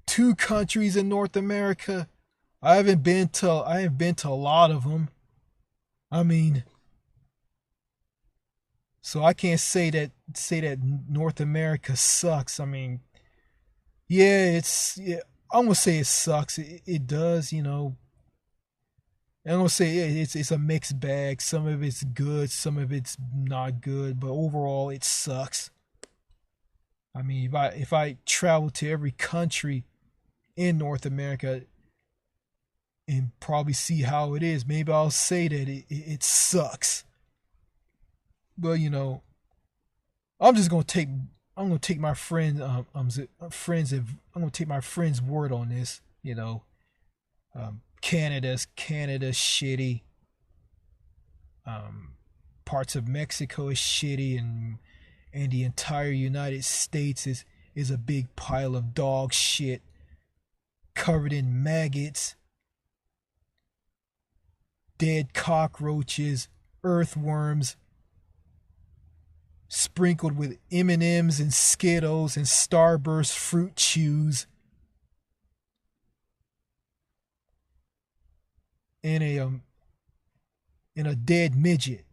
[SPEAKER 1] 2 countries in North America. I haven't been to a lot of them. I mean, so I can't say that North America sucks. I mean, yeah, I'm gonna say it sucks. It does, I'm gonna say it's a mixed bag. Some of it's good, some of it's not good, but overall it sucks. I mean, if I travel to every country in North America and probably see how it is, maybe I'll say that it sucks. But I'm just gonna take I'm gonna take my friends I'm gonna take my friend's word on this. Canada's shitty. Um, Parts of Mexico is shitty, and the entire United States is a big pile of dog shit covered in maggots, dead cockroaches, earthworms, sprinkled with M&Ms and Skittles and Starburst fruit chews, and a dead midget.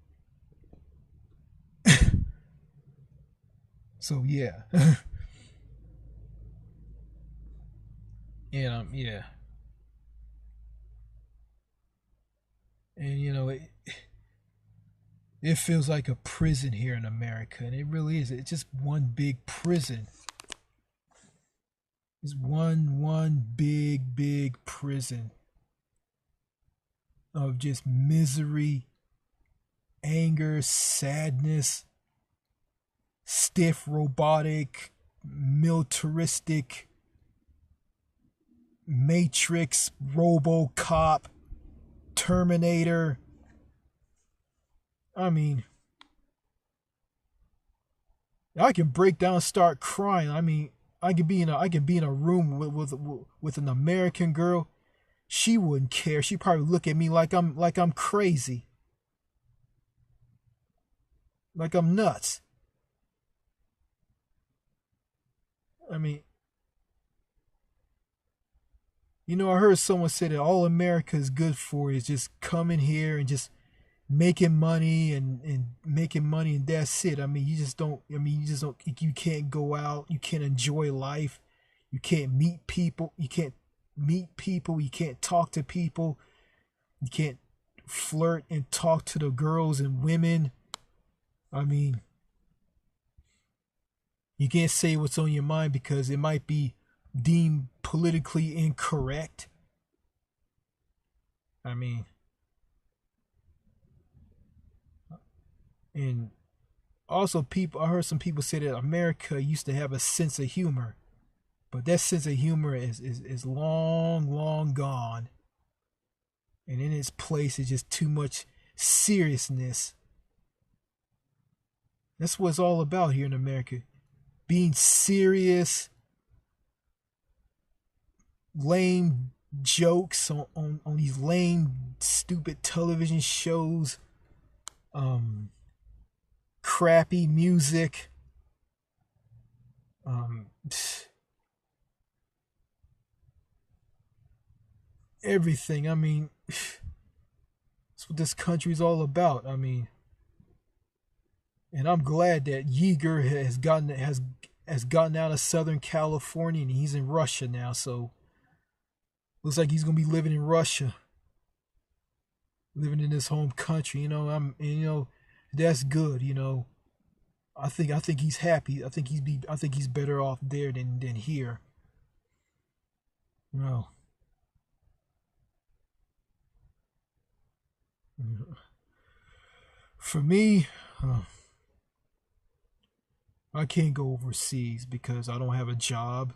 [SPEAKER 1] So yeah. And yeah. And it feels like a prison here in America, and it really is. It's just one big prison. It's one big prison of just misery, anger, sadness, stiff, robotic, militaristic, Matrix, RoboCop, Terminator. I mean, I can break down and start crying. I mean, I could be in a room with an American girl. She wouldn't care. She'd probably look at me like I'm crazy. Like I'm nuts. I mean, I heard someone say that all America is good for is just coming here and just making money and making money, and that's it. You can't go out, you can't enjoy life, you can't meet people, you can't talk to people, you can't flirt and talk to the girls and women. I mean, you can't say what's on your mind because it might be deemed politically incorrect. I mean, and also I heard some people say that America used to have a sense of humor, but that sense of humor is long gone, and in its place is just too much seriousness. That's what it's all about here in America. Being serious, lame jokes on these lame, stupid television shows, crappy music, everything. I mean, that's what this country's all about. I mean, and I'm glad that Yeager has gotten out of Southern California and he's in Russia now. So looks like he's gonna be living in Russia, living in his home country. That's good. I think he's happy. I think he's better off there than here. You know. For me, I can't go overseas because I don't have a job.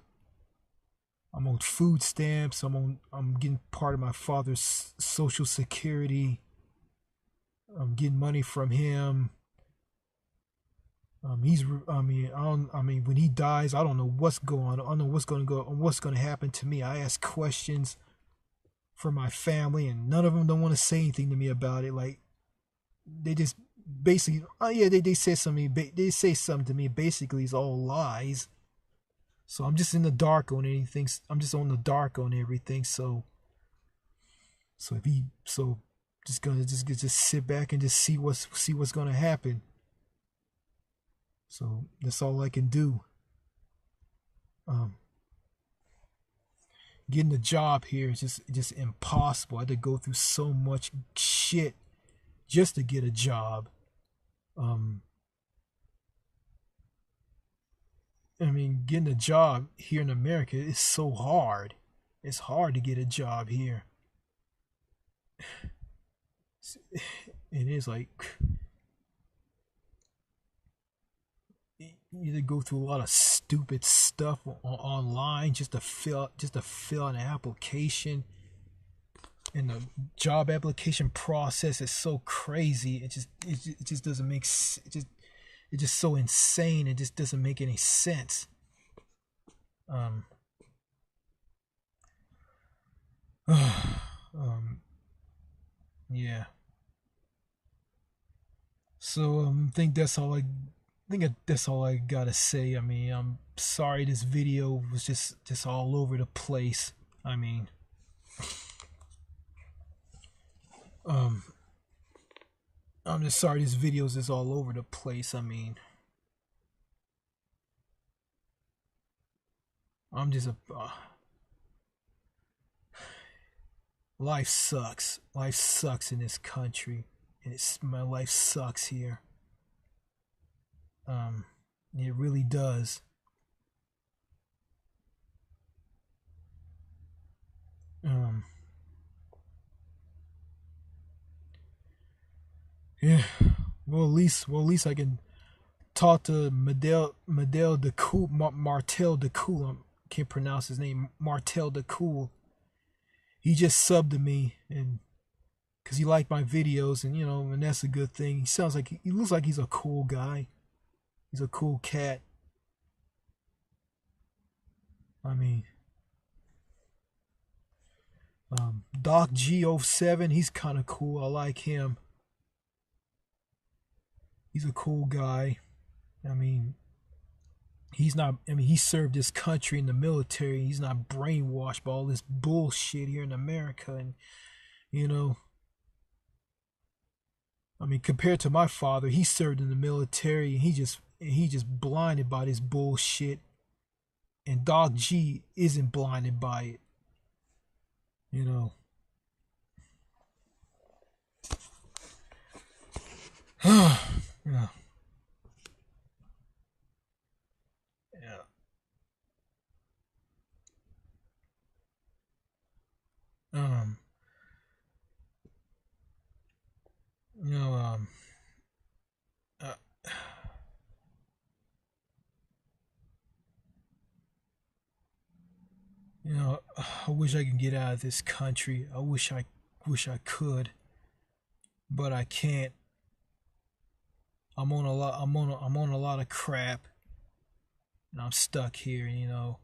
[SPEAKER 1] I'm on food stamps. I'm getting part of my father's social security. I'm getting money from him. He's. I mean, I don't. I mean, when he dies, I don't know what's going. I don't know what's going to happen to me. I ask questions for my family, and none of them don't want to say anything to me about it. Like they just basically, oh yeah, they say something. They say something to me. Basically, it's all lies. So I'm just in the dark on anything. I'm just on the dark on everything. So just gonna just sit back and just see what's gonna happen. So that's all I can do. Um, Getting a job here is just impossible. I had to go through so much shit just to get a job. Um, I mean, getting a job here in America is so hard. It's hard to get a job here. It is like you either go through a lot of stupid stuff online just to fill an application, and the job application process is so crazy. It just doesn't make it's just so insane. It just doesn't make any sense. Yeah. So that's all I gotta say. I mean, I'm sorry this video was just all over the place. I mean, I'm just sorry this video is just all over the place. I mean, I'm just a life sucks. Life sucks in this country, and my life sucks here. It really does. Yeah. Well, at least I can talk to Martel DeCool. I can't pronounce his name. Martel DeCool. He just subbed to me, and because he liked my videos, and and that's a good thing. He looks like he's a cool guy. He's a cool cat. I mean, Doc G07, he's kind of cool. I like him. He's a cool guy. I mean, he served his country in the military. He's not brainwashed by all this bullshit here in America. And, I mean, compared to my father, he served in the military, and he just blinded by this bullshit. And Doc G isn't blinded by it. Yeah. Yeah. Um, you know, uh, I wish I could get out of this country. I wish I could, but I can't. I'm on a lot of crap, and I'm stuck here. I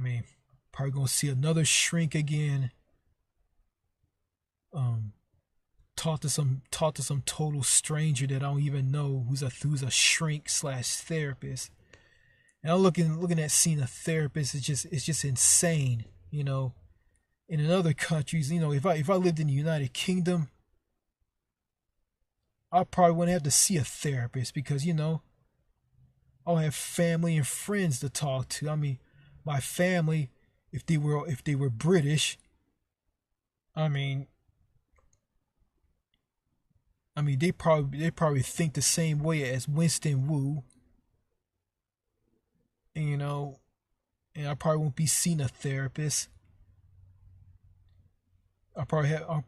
[SPEAKER 1] mean, probably gonna see another shrink again. Talk to some total stranger that I don't even know who's a shrink / therapist. And I'm looking at seeing a therapist. It's just insane. In other countries, if I lived in the United Kingdom, I probably wouldn't have to see a therapist because I'll have family and friends to talk to. I mean, my family, if they were British, I mean they probably think the same way as Winston Wu. And, and I probably won't be seeing a therapist. I probably have I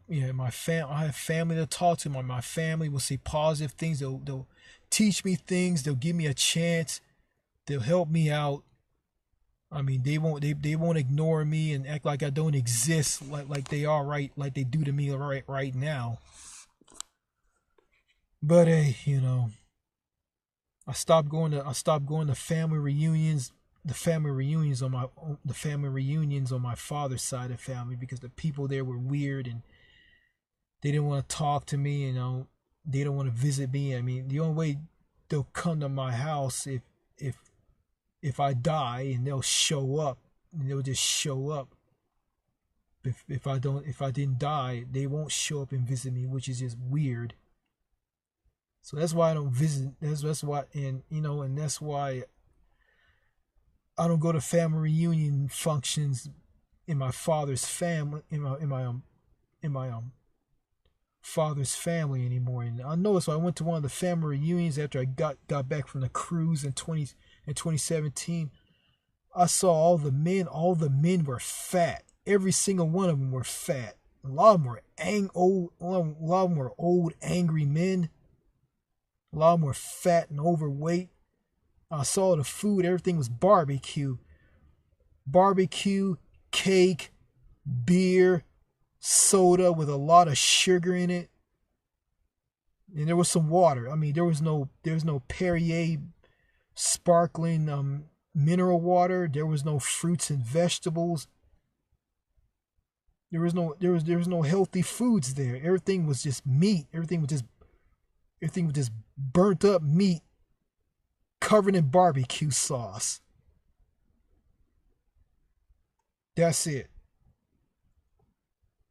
[SPEAKER 1] have family to talk to. My family will say positive things. They'll teach me things. They'll give me a chance. They'll help me out. I mean, they won't ignore me and act like I don't exist like they are like they do to me right now. But hey, I stopped going to family reunions. The family reunions on my father's side of the family, because the people there were weird and they didn't want to talk to me. They don't want to visit me. I mean, the only way they'll come to my house if I die, and they'll show up, and they'll just show up. If I didn't die, they won't show up and visit me, which is just weird. So that's why I don't visit. That's why, and that's why I don't go to family reunion functions in my father's family, in my father's family anymore. And I noticed when I went to one of the family reunions after I got back from the cruise in 2017, I saw all the men were fat. Every single one of them were fat. A lot of them were old, angry men. a lot more fat and overweight. I saw the food, everything was barbecue. Barbecue, cake, beer, soda with a lot of sugar in it. And there was some water. I mean, there was no Perrier sparkling mineral water. There was no fruits and vegetables. There was no healthy foods there. Everything was just meat. Everything was just burnt up meat covered in barbecue sauce. That's it.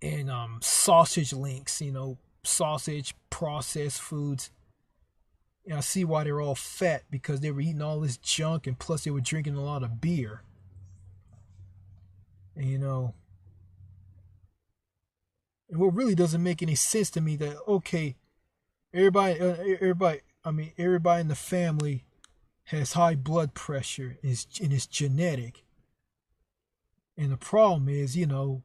[SPEAKER 1] And sausage links, sausage, processed foods. And I see why they're all fat, because they were eating all this junk, and plus they were drinking a lot of beer. And and what really doesn't make any sense to me, that okay, everybody in the family has high blood pressure, and it's genetic. And the problem is, and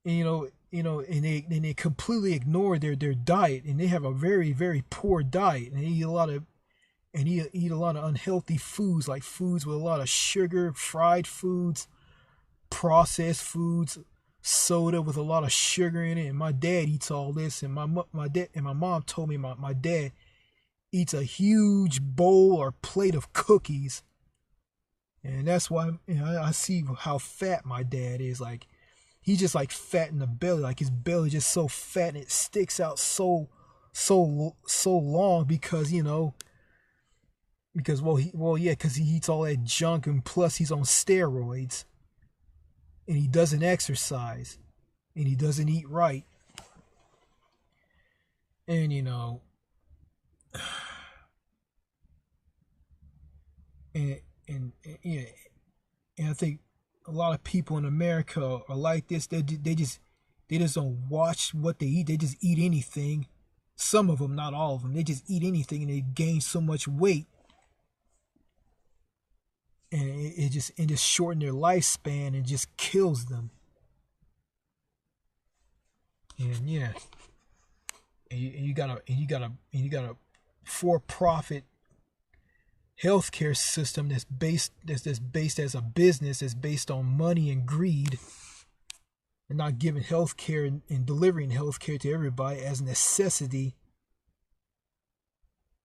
[SPEAKER 1] they completely ignore their diet, and they have a very, very poor diet, and they eat a lot of unhealthy foods, like foods with a lot of sugar, fried foods, processed foods, soda with a lot of sugar in it. And my dad eats all this, and my mom told me my dad eats a huge bowl or plate of cookies. And that's why I see how fat my dad is. Like, he's just like fat in the belly. Like, his belly just so fat, and it sticks out so long because he eats all that junk, and plus he's on steroids, and he doesn't exercise, and he doesn't eat right, and and I think a lot of people in America are like this. They just don't watch what they eat. They just eat anything. Some of them, not all of them. They just eat anything, and they gain so much weight, and it just shortens their lifespan and just kills them. And yeah, and you got a for-profit healthcare system that's based as a business, that's based on money and greed, and not giving healthcare and delivering healthcare to everybody as a necessity,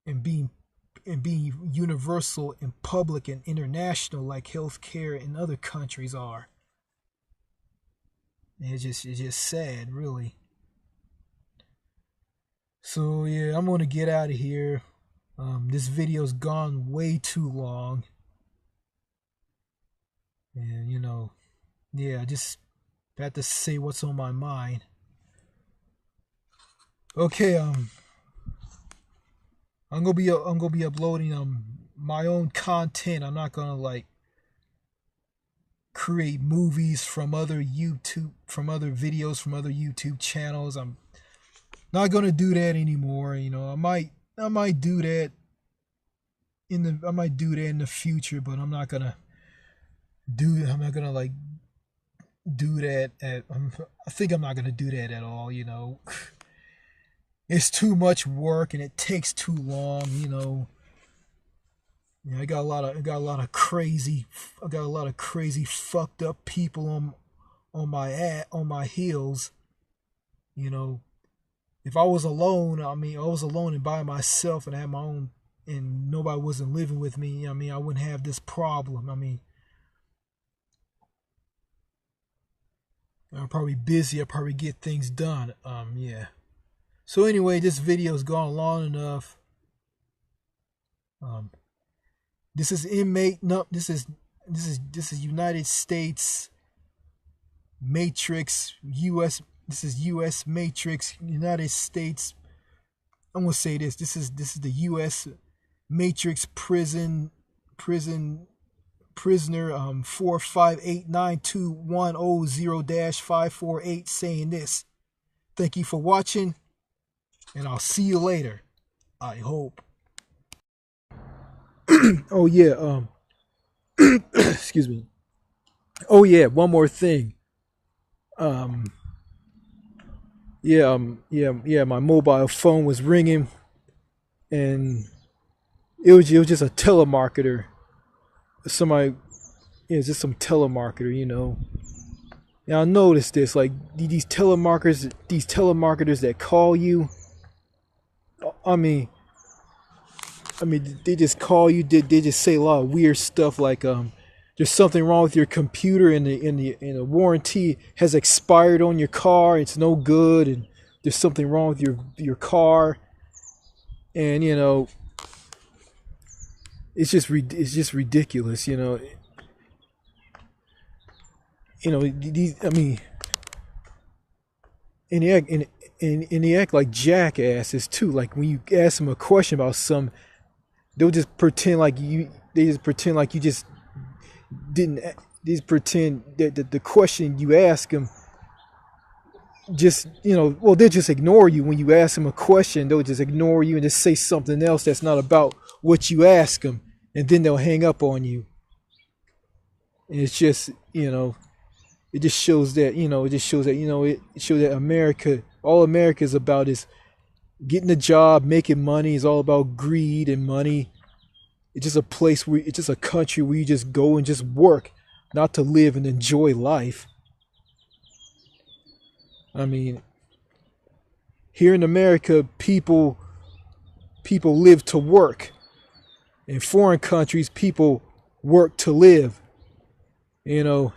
[SPEAKER 1] and being universal and public and international like healthcare in other countries are. And it's just sad, really. So yeah, I'm gonna get out of here. This video's gone way too long, and yeah, I just had to say what's on my mind. Okay, I'm gonna be uploading my own content. I'm not gonna create movies from other videos from other YouTube channels. I'm not gonna do that anymore. I might do that in the future, but I'm not gonna do that I think I'm not gonna do that at all. It's too much work, and it takes too long. I got a lot of crazy fucked up people on my heels. If I was alone, I was alone and by myself, and I had my own, and nobody wasn't living with me, I wouldn't have this problem. I'm probably busy. I probably get things done. Yeah. So anyway, this video's gone long enough. This is United States Matrix, US. This is U.S. Matrix, United States. I'm gonna say this. This is the U.S. Matrix prisoner 4589210-548 saying this. Thank you for watching, and I'll see you later. I hope. Oh yeah. Excuse me. Oh yeah. One more thing. Yeah, my mobile phone was ringing. and it was just a telemarketer. Somebody, yeah, just some telemarketer, Now I noticed this, like these telemarketers that call you. I mean, they just call you. They just say a lot of weird stuff like there's something wrong with your computer and the warranty has expired on your car. It's no good, and there's something wrong with your car, and it's just ridiculous. These. I mean, and they act like jackasses too. Like when you ask them a question about some, they'll just pretend like you. They just pretend like you just didn't. They just pretend that the question you ask them, just well, they'll just ignore you when you ask them a question. They'll just ignore you and just say something else that's not about what you ask them, and then they'll hang up on you. And it's just it just shows that it shows that America, all America is about is getting a job, making money. Is all about greed and money. It's just a place where it's just a country where you just go and just work, not to live and enjoy life. I mean, here in America, people live to work. In foreign countries, people work to live. The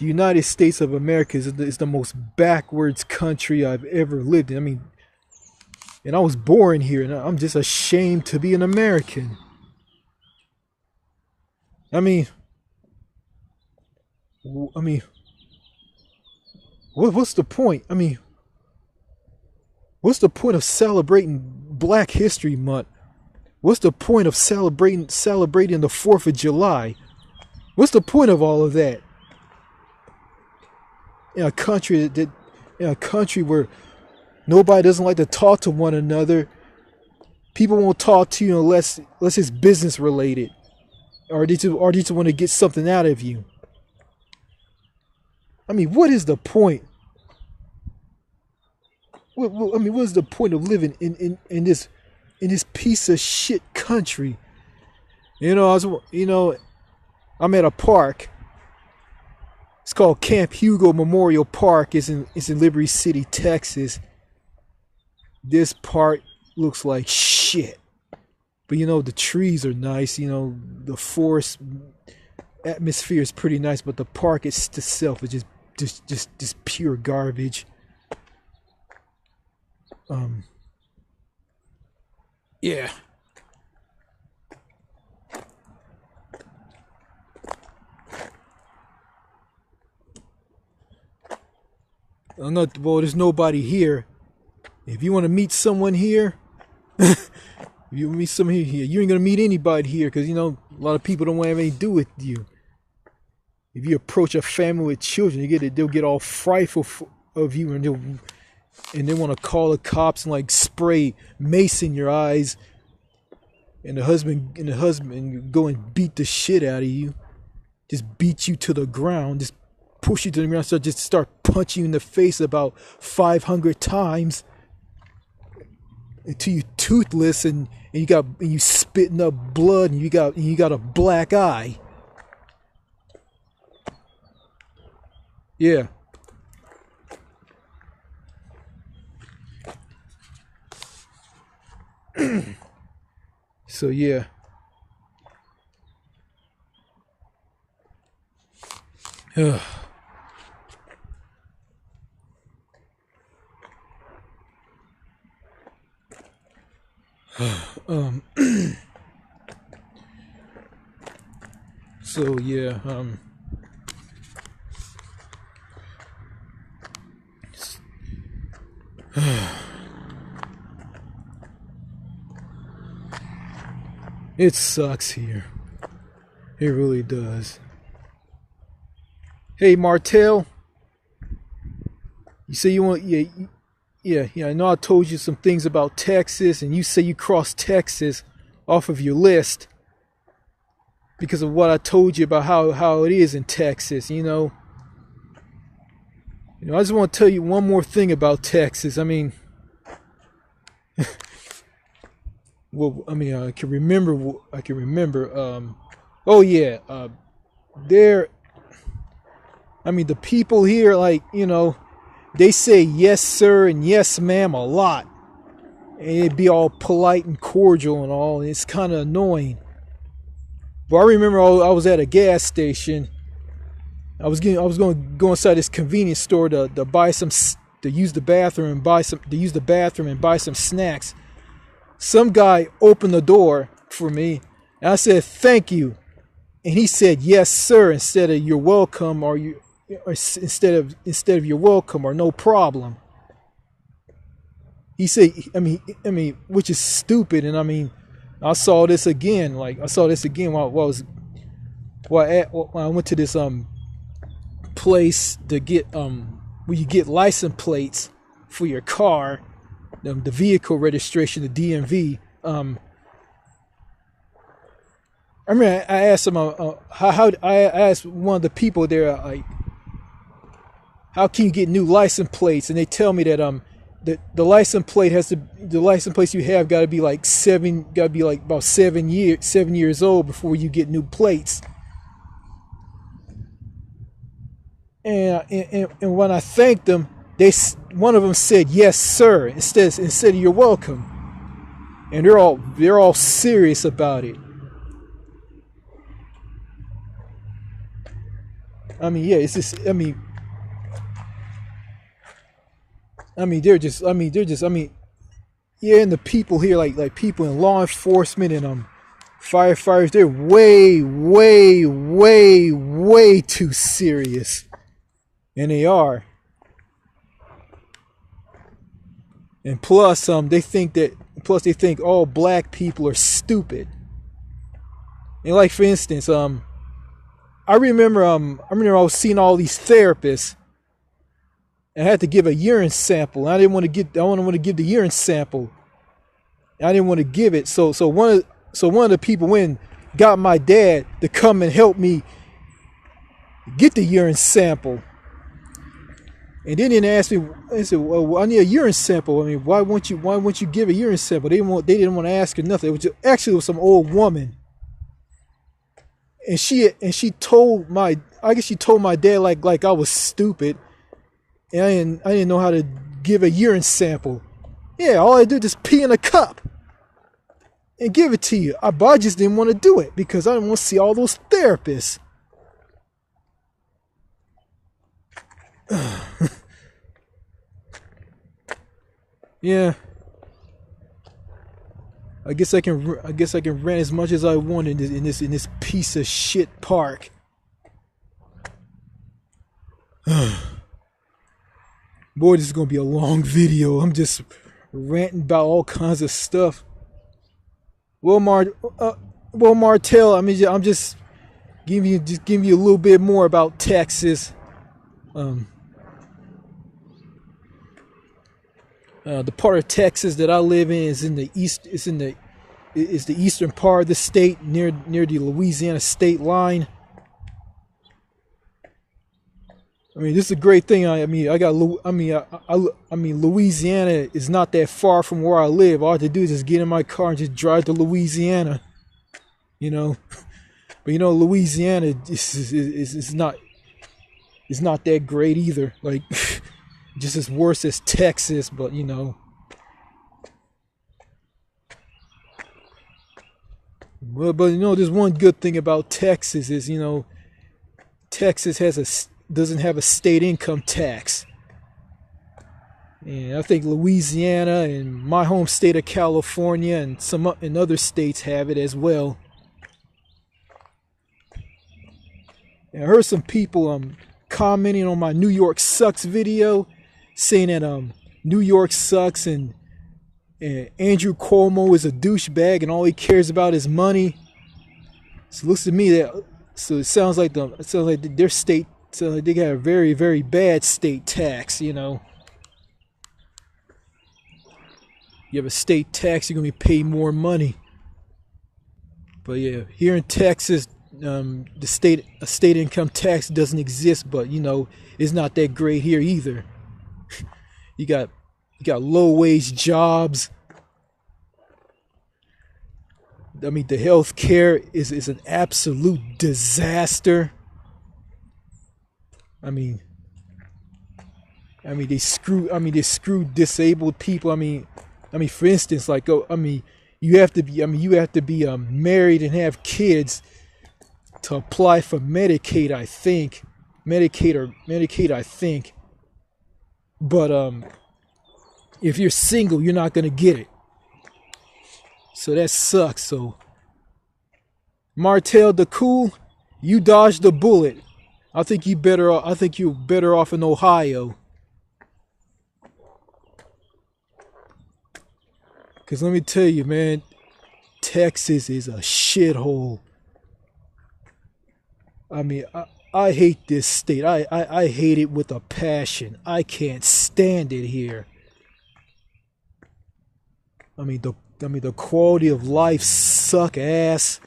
[SPEAKER 1] United States of America is the most backwards country I've ever lived in. I mean, and I was born here, and I'm just ashamed to be an American. I mean, what's the point? I mean, what's the point of celebrating Black History Month? What's the point of celebrating the 4th of July? What's the point of all of that? In a country where nobody doesn't like to talk to one another, people won't talk to you unless it's business related, or they just want to get something out of you. I mean, what is the point? What is the point of living in this piece of shit country? I'm at a park. It's called Camp Memorial Park. It's in Liberty City, Texas. This park looks like shit, but the trees are nice. The forest atmosphere is pretty nice, but the park itself is just pure garbage. Yeah. There's nobody here. If you want to meet someone here, if you meet someone here, you ain't gonna meet anybody here because a lot of people don't want to have anything to do with you. If you approach a family with children, they'll get all frightful of you, and they want to call the cops and like spray mace in your eyes, and the husband go and beat the shit out of you, just beat you to the ground, just push you to the ground, so just start punching you in the face about 500 times until you're toothless and you spitting up blood and you got a black eye. Yeah. So yeah. So yeah, it sucks here. It really does. Hey Martell, you say you want yeah. I know I told you some things about Texas, and you say you crossed Texas off of your list because of what I told you about how it is in Texas. I just want to tell you one more thing about Texas. I mean, Well, I mean, I can remember. I can remember. Oh yeah. There. I mean, the people here, like, they say yes sir and yes ma'am a lot, and it'd be all polite and cordial and all. And it's kind of annoying. But I remember I was at a gas station. I was going to go inside this convenience store to buy some, to use the bathroom and buy some snacks. Some guy opened the door for me, and I said thank you, and he said yes sir instead of you're welcome, or instead of you're welcome or no problem. He said, I mean, which is stupid. And I mean, I saw this again. Like, I saw this again while I went to this place to get where you get license plates for your car, the vehicle registration, the DMV. I mean, I asked him I asked one of the people there, like, how can you get new license plates? And they tell me that the license plate the license plates you have got to be like about 7 years old before you get new plates. And when I thanked them, one of them said yes sir instead of you're welcome, and they're all serious about it. I mean, yeah, it's just, I mean, yeah, and the people here, like people in law enforcement and firefighters, they're way too serious, and they are. And plus, they think all black people are stupid. And like, for instance, I remember I was seeing all these therapists, and I had to give a urine sample. And I didn't want to give the urine sample. I didn't want to give it. So one of the people went and got my dad to come and help me get the urine sample. And then they asked me, they said, well, I need a urine sample. I mean, why won't you give a urine sample? They didn't want to ask her nothing. It was some old woman. And she told my dad like I was stupid, and I didn't know how to give a urine sample. Yeah, all I did is pee in a cup and give it to you. But I just didn't want to do it because I didn't want to see all those therapists. Yeah. I guess I can rant as much as I want in this piece of shit park. Boy, this is gonna be a long video. I'm just ranting about all kinds of stuff. Well, Martell, I mean, I'm just giving you a little bit more about Texas. The part of Texas that I live in is in the east. Is the eastern part of the state, near the Louisiana state line. I mean, this is a great thing. Louisiana is not that far from where I live. All I have to do is just get in my car and just drive to Louisiana. But Louisiana is not that great either. Like, just as worse as Texas, but But there's one good thing about Texas is Texas doesn't have a state income tax. And I think Louisiana and my home state of California and some other states have it as well. And I heard some people commenting on my New York Sucks video, saying that New York sucks and Andrew Cuomo is a douchebag and all he cares about is money. So it looks to me it sounds like their state, so they got a very, very bad state tax. You have a state tax, you're gonna be paid more money. But yeah, here in Texas, a state income tax doesn't exist, but it's not that great here either. You got low wage jobs, I mean, the health care is an absolute disaster. I mean, they screw disabled people. I mean, for instance, like, you have to be married and have kids to apply for Medicaid, I think. Medicaid, I think. But if you're single, you're not gonna get it. So that sucks. So Martell the Cool, you dodged the bullet. I think you're better off in Ohio. Cause let me tell you, man, Texas is a shithole. I mean, I hate this state. I hate it with a passion. I can't stand it here. I mean, the quality of life suck ass.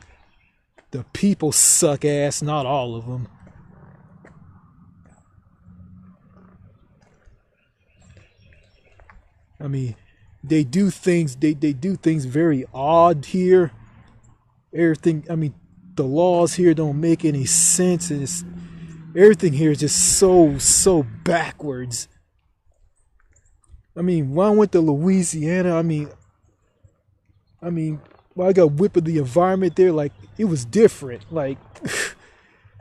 [SPEAKER 1] The people suck ass, not all of them. I mean, they do things very odd here. Everything, I mean, the laws here don't make any sense, and everything here is just so backwards. I mean, when I went to Louisiana, I mean, when I got whipped with the environment there, like, it was different. Like,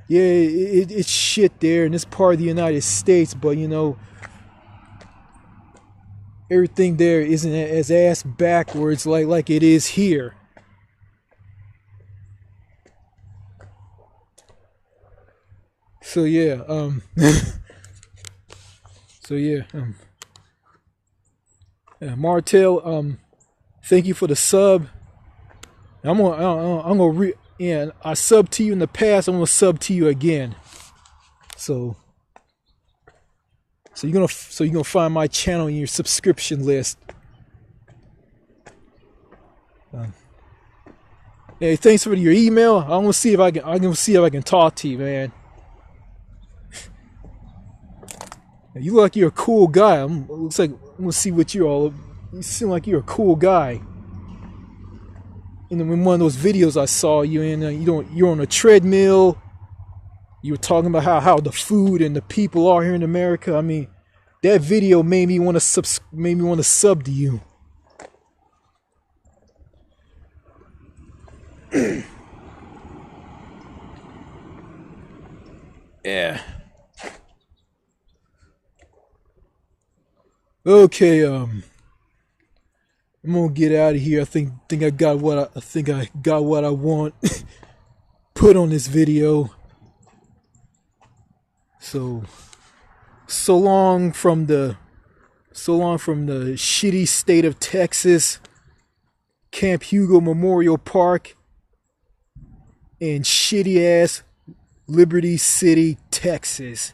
[SPEAKER 1] yeah, it's shit there in this part of the United States, but you know, everything there isn't as ass backwards like it is here. So yeah, Martell, thank you for the sub. I subbed to you in the past. I'm gonna sub to you again. So you're gonna find my channel in your subscription list. Hey, thanks for your email. I'm gonna see if I can talk to you, man. You look like you're a cool guy. I'm gonna see what you're all. You seem like you're a cool guy. And then in one of those videos I saw you in, you're on a treadmill. You were talking about how the food and the people are here in America. I mean, that video made me want to sub to you. Yeah. Okay, I'm gonna get out of here. I think I got what I want put on this video. So long from the shitty state of Texas, Camp Hugo Memorial Park, and shitty ass Liberty City, Texas.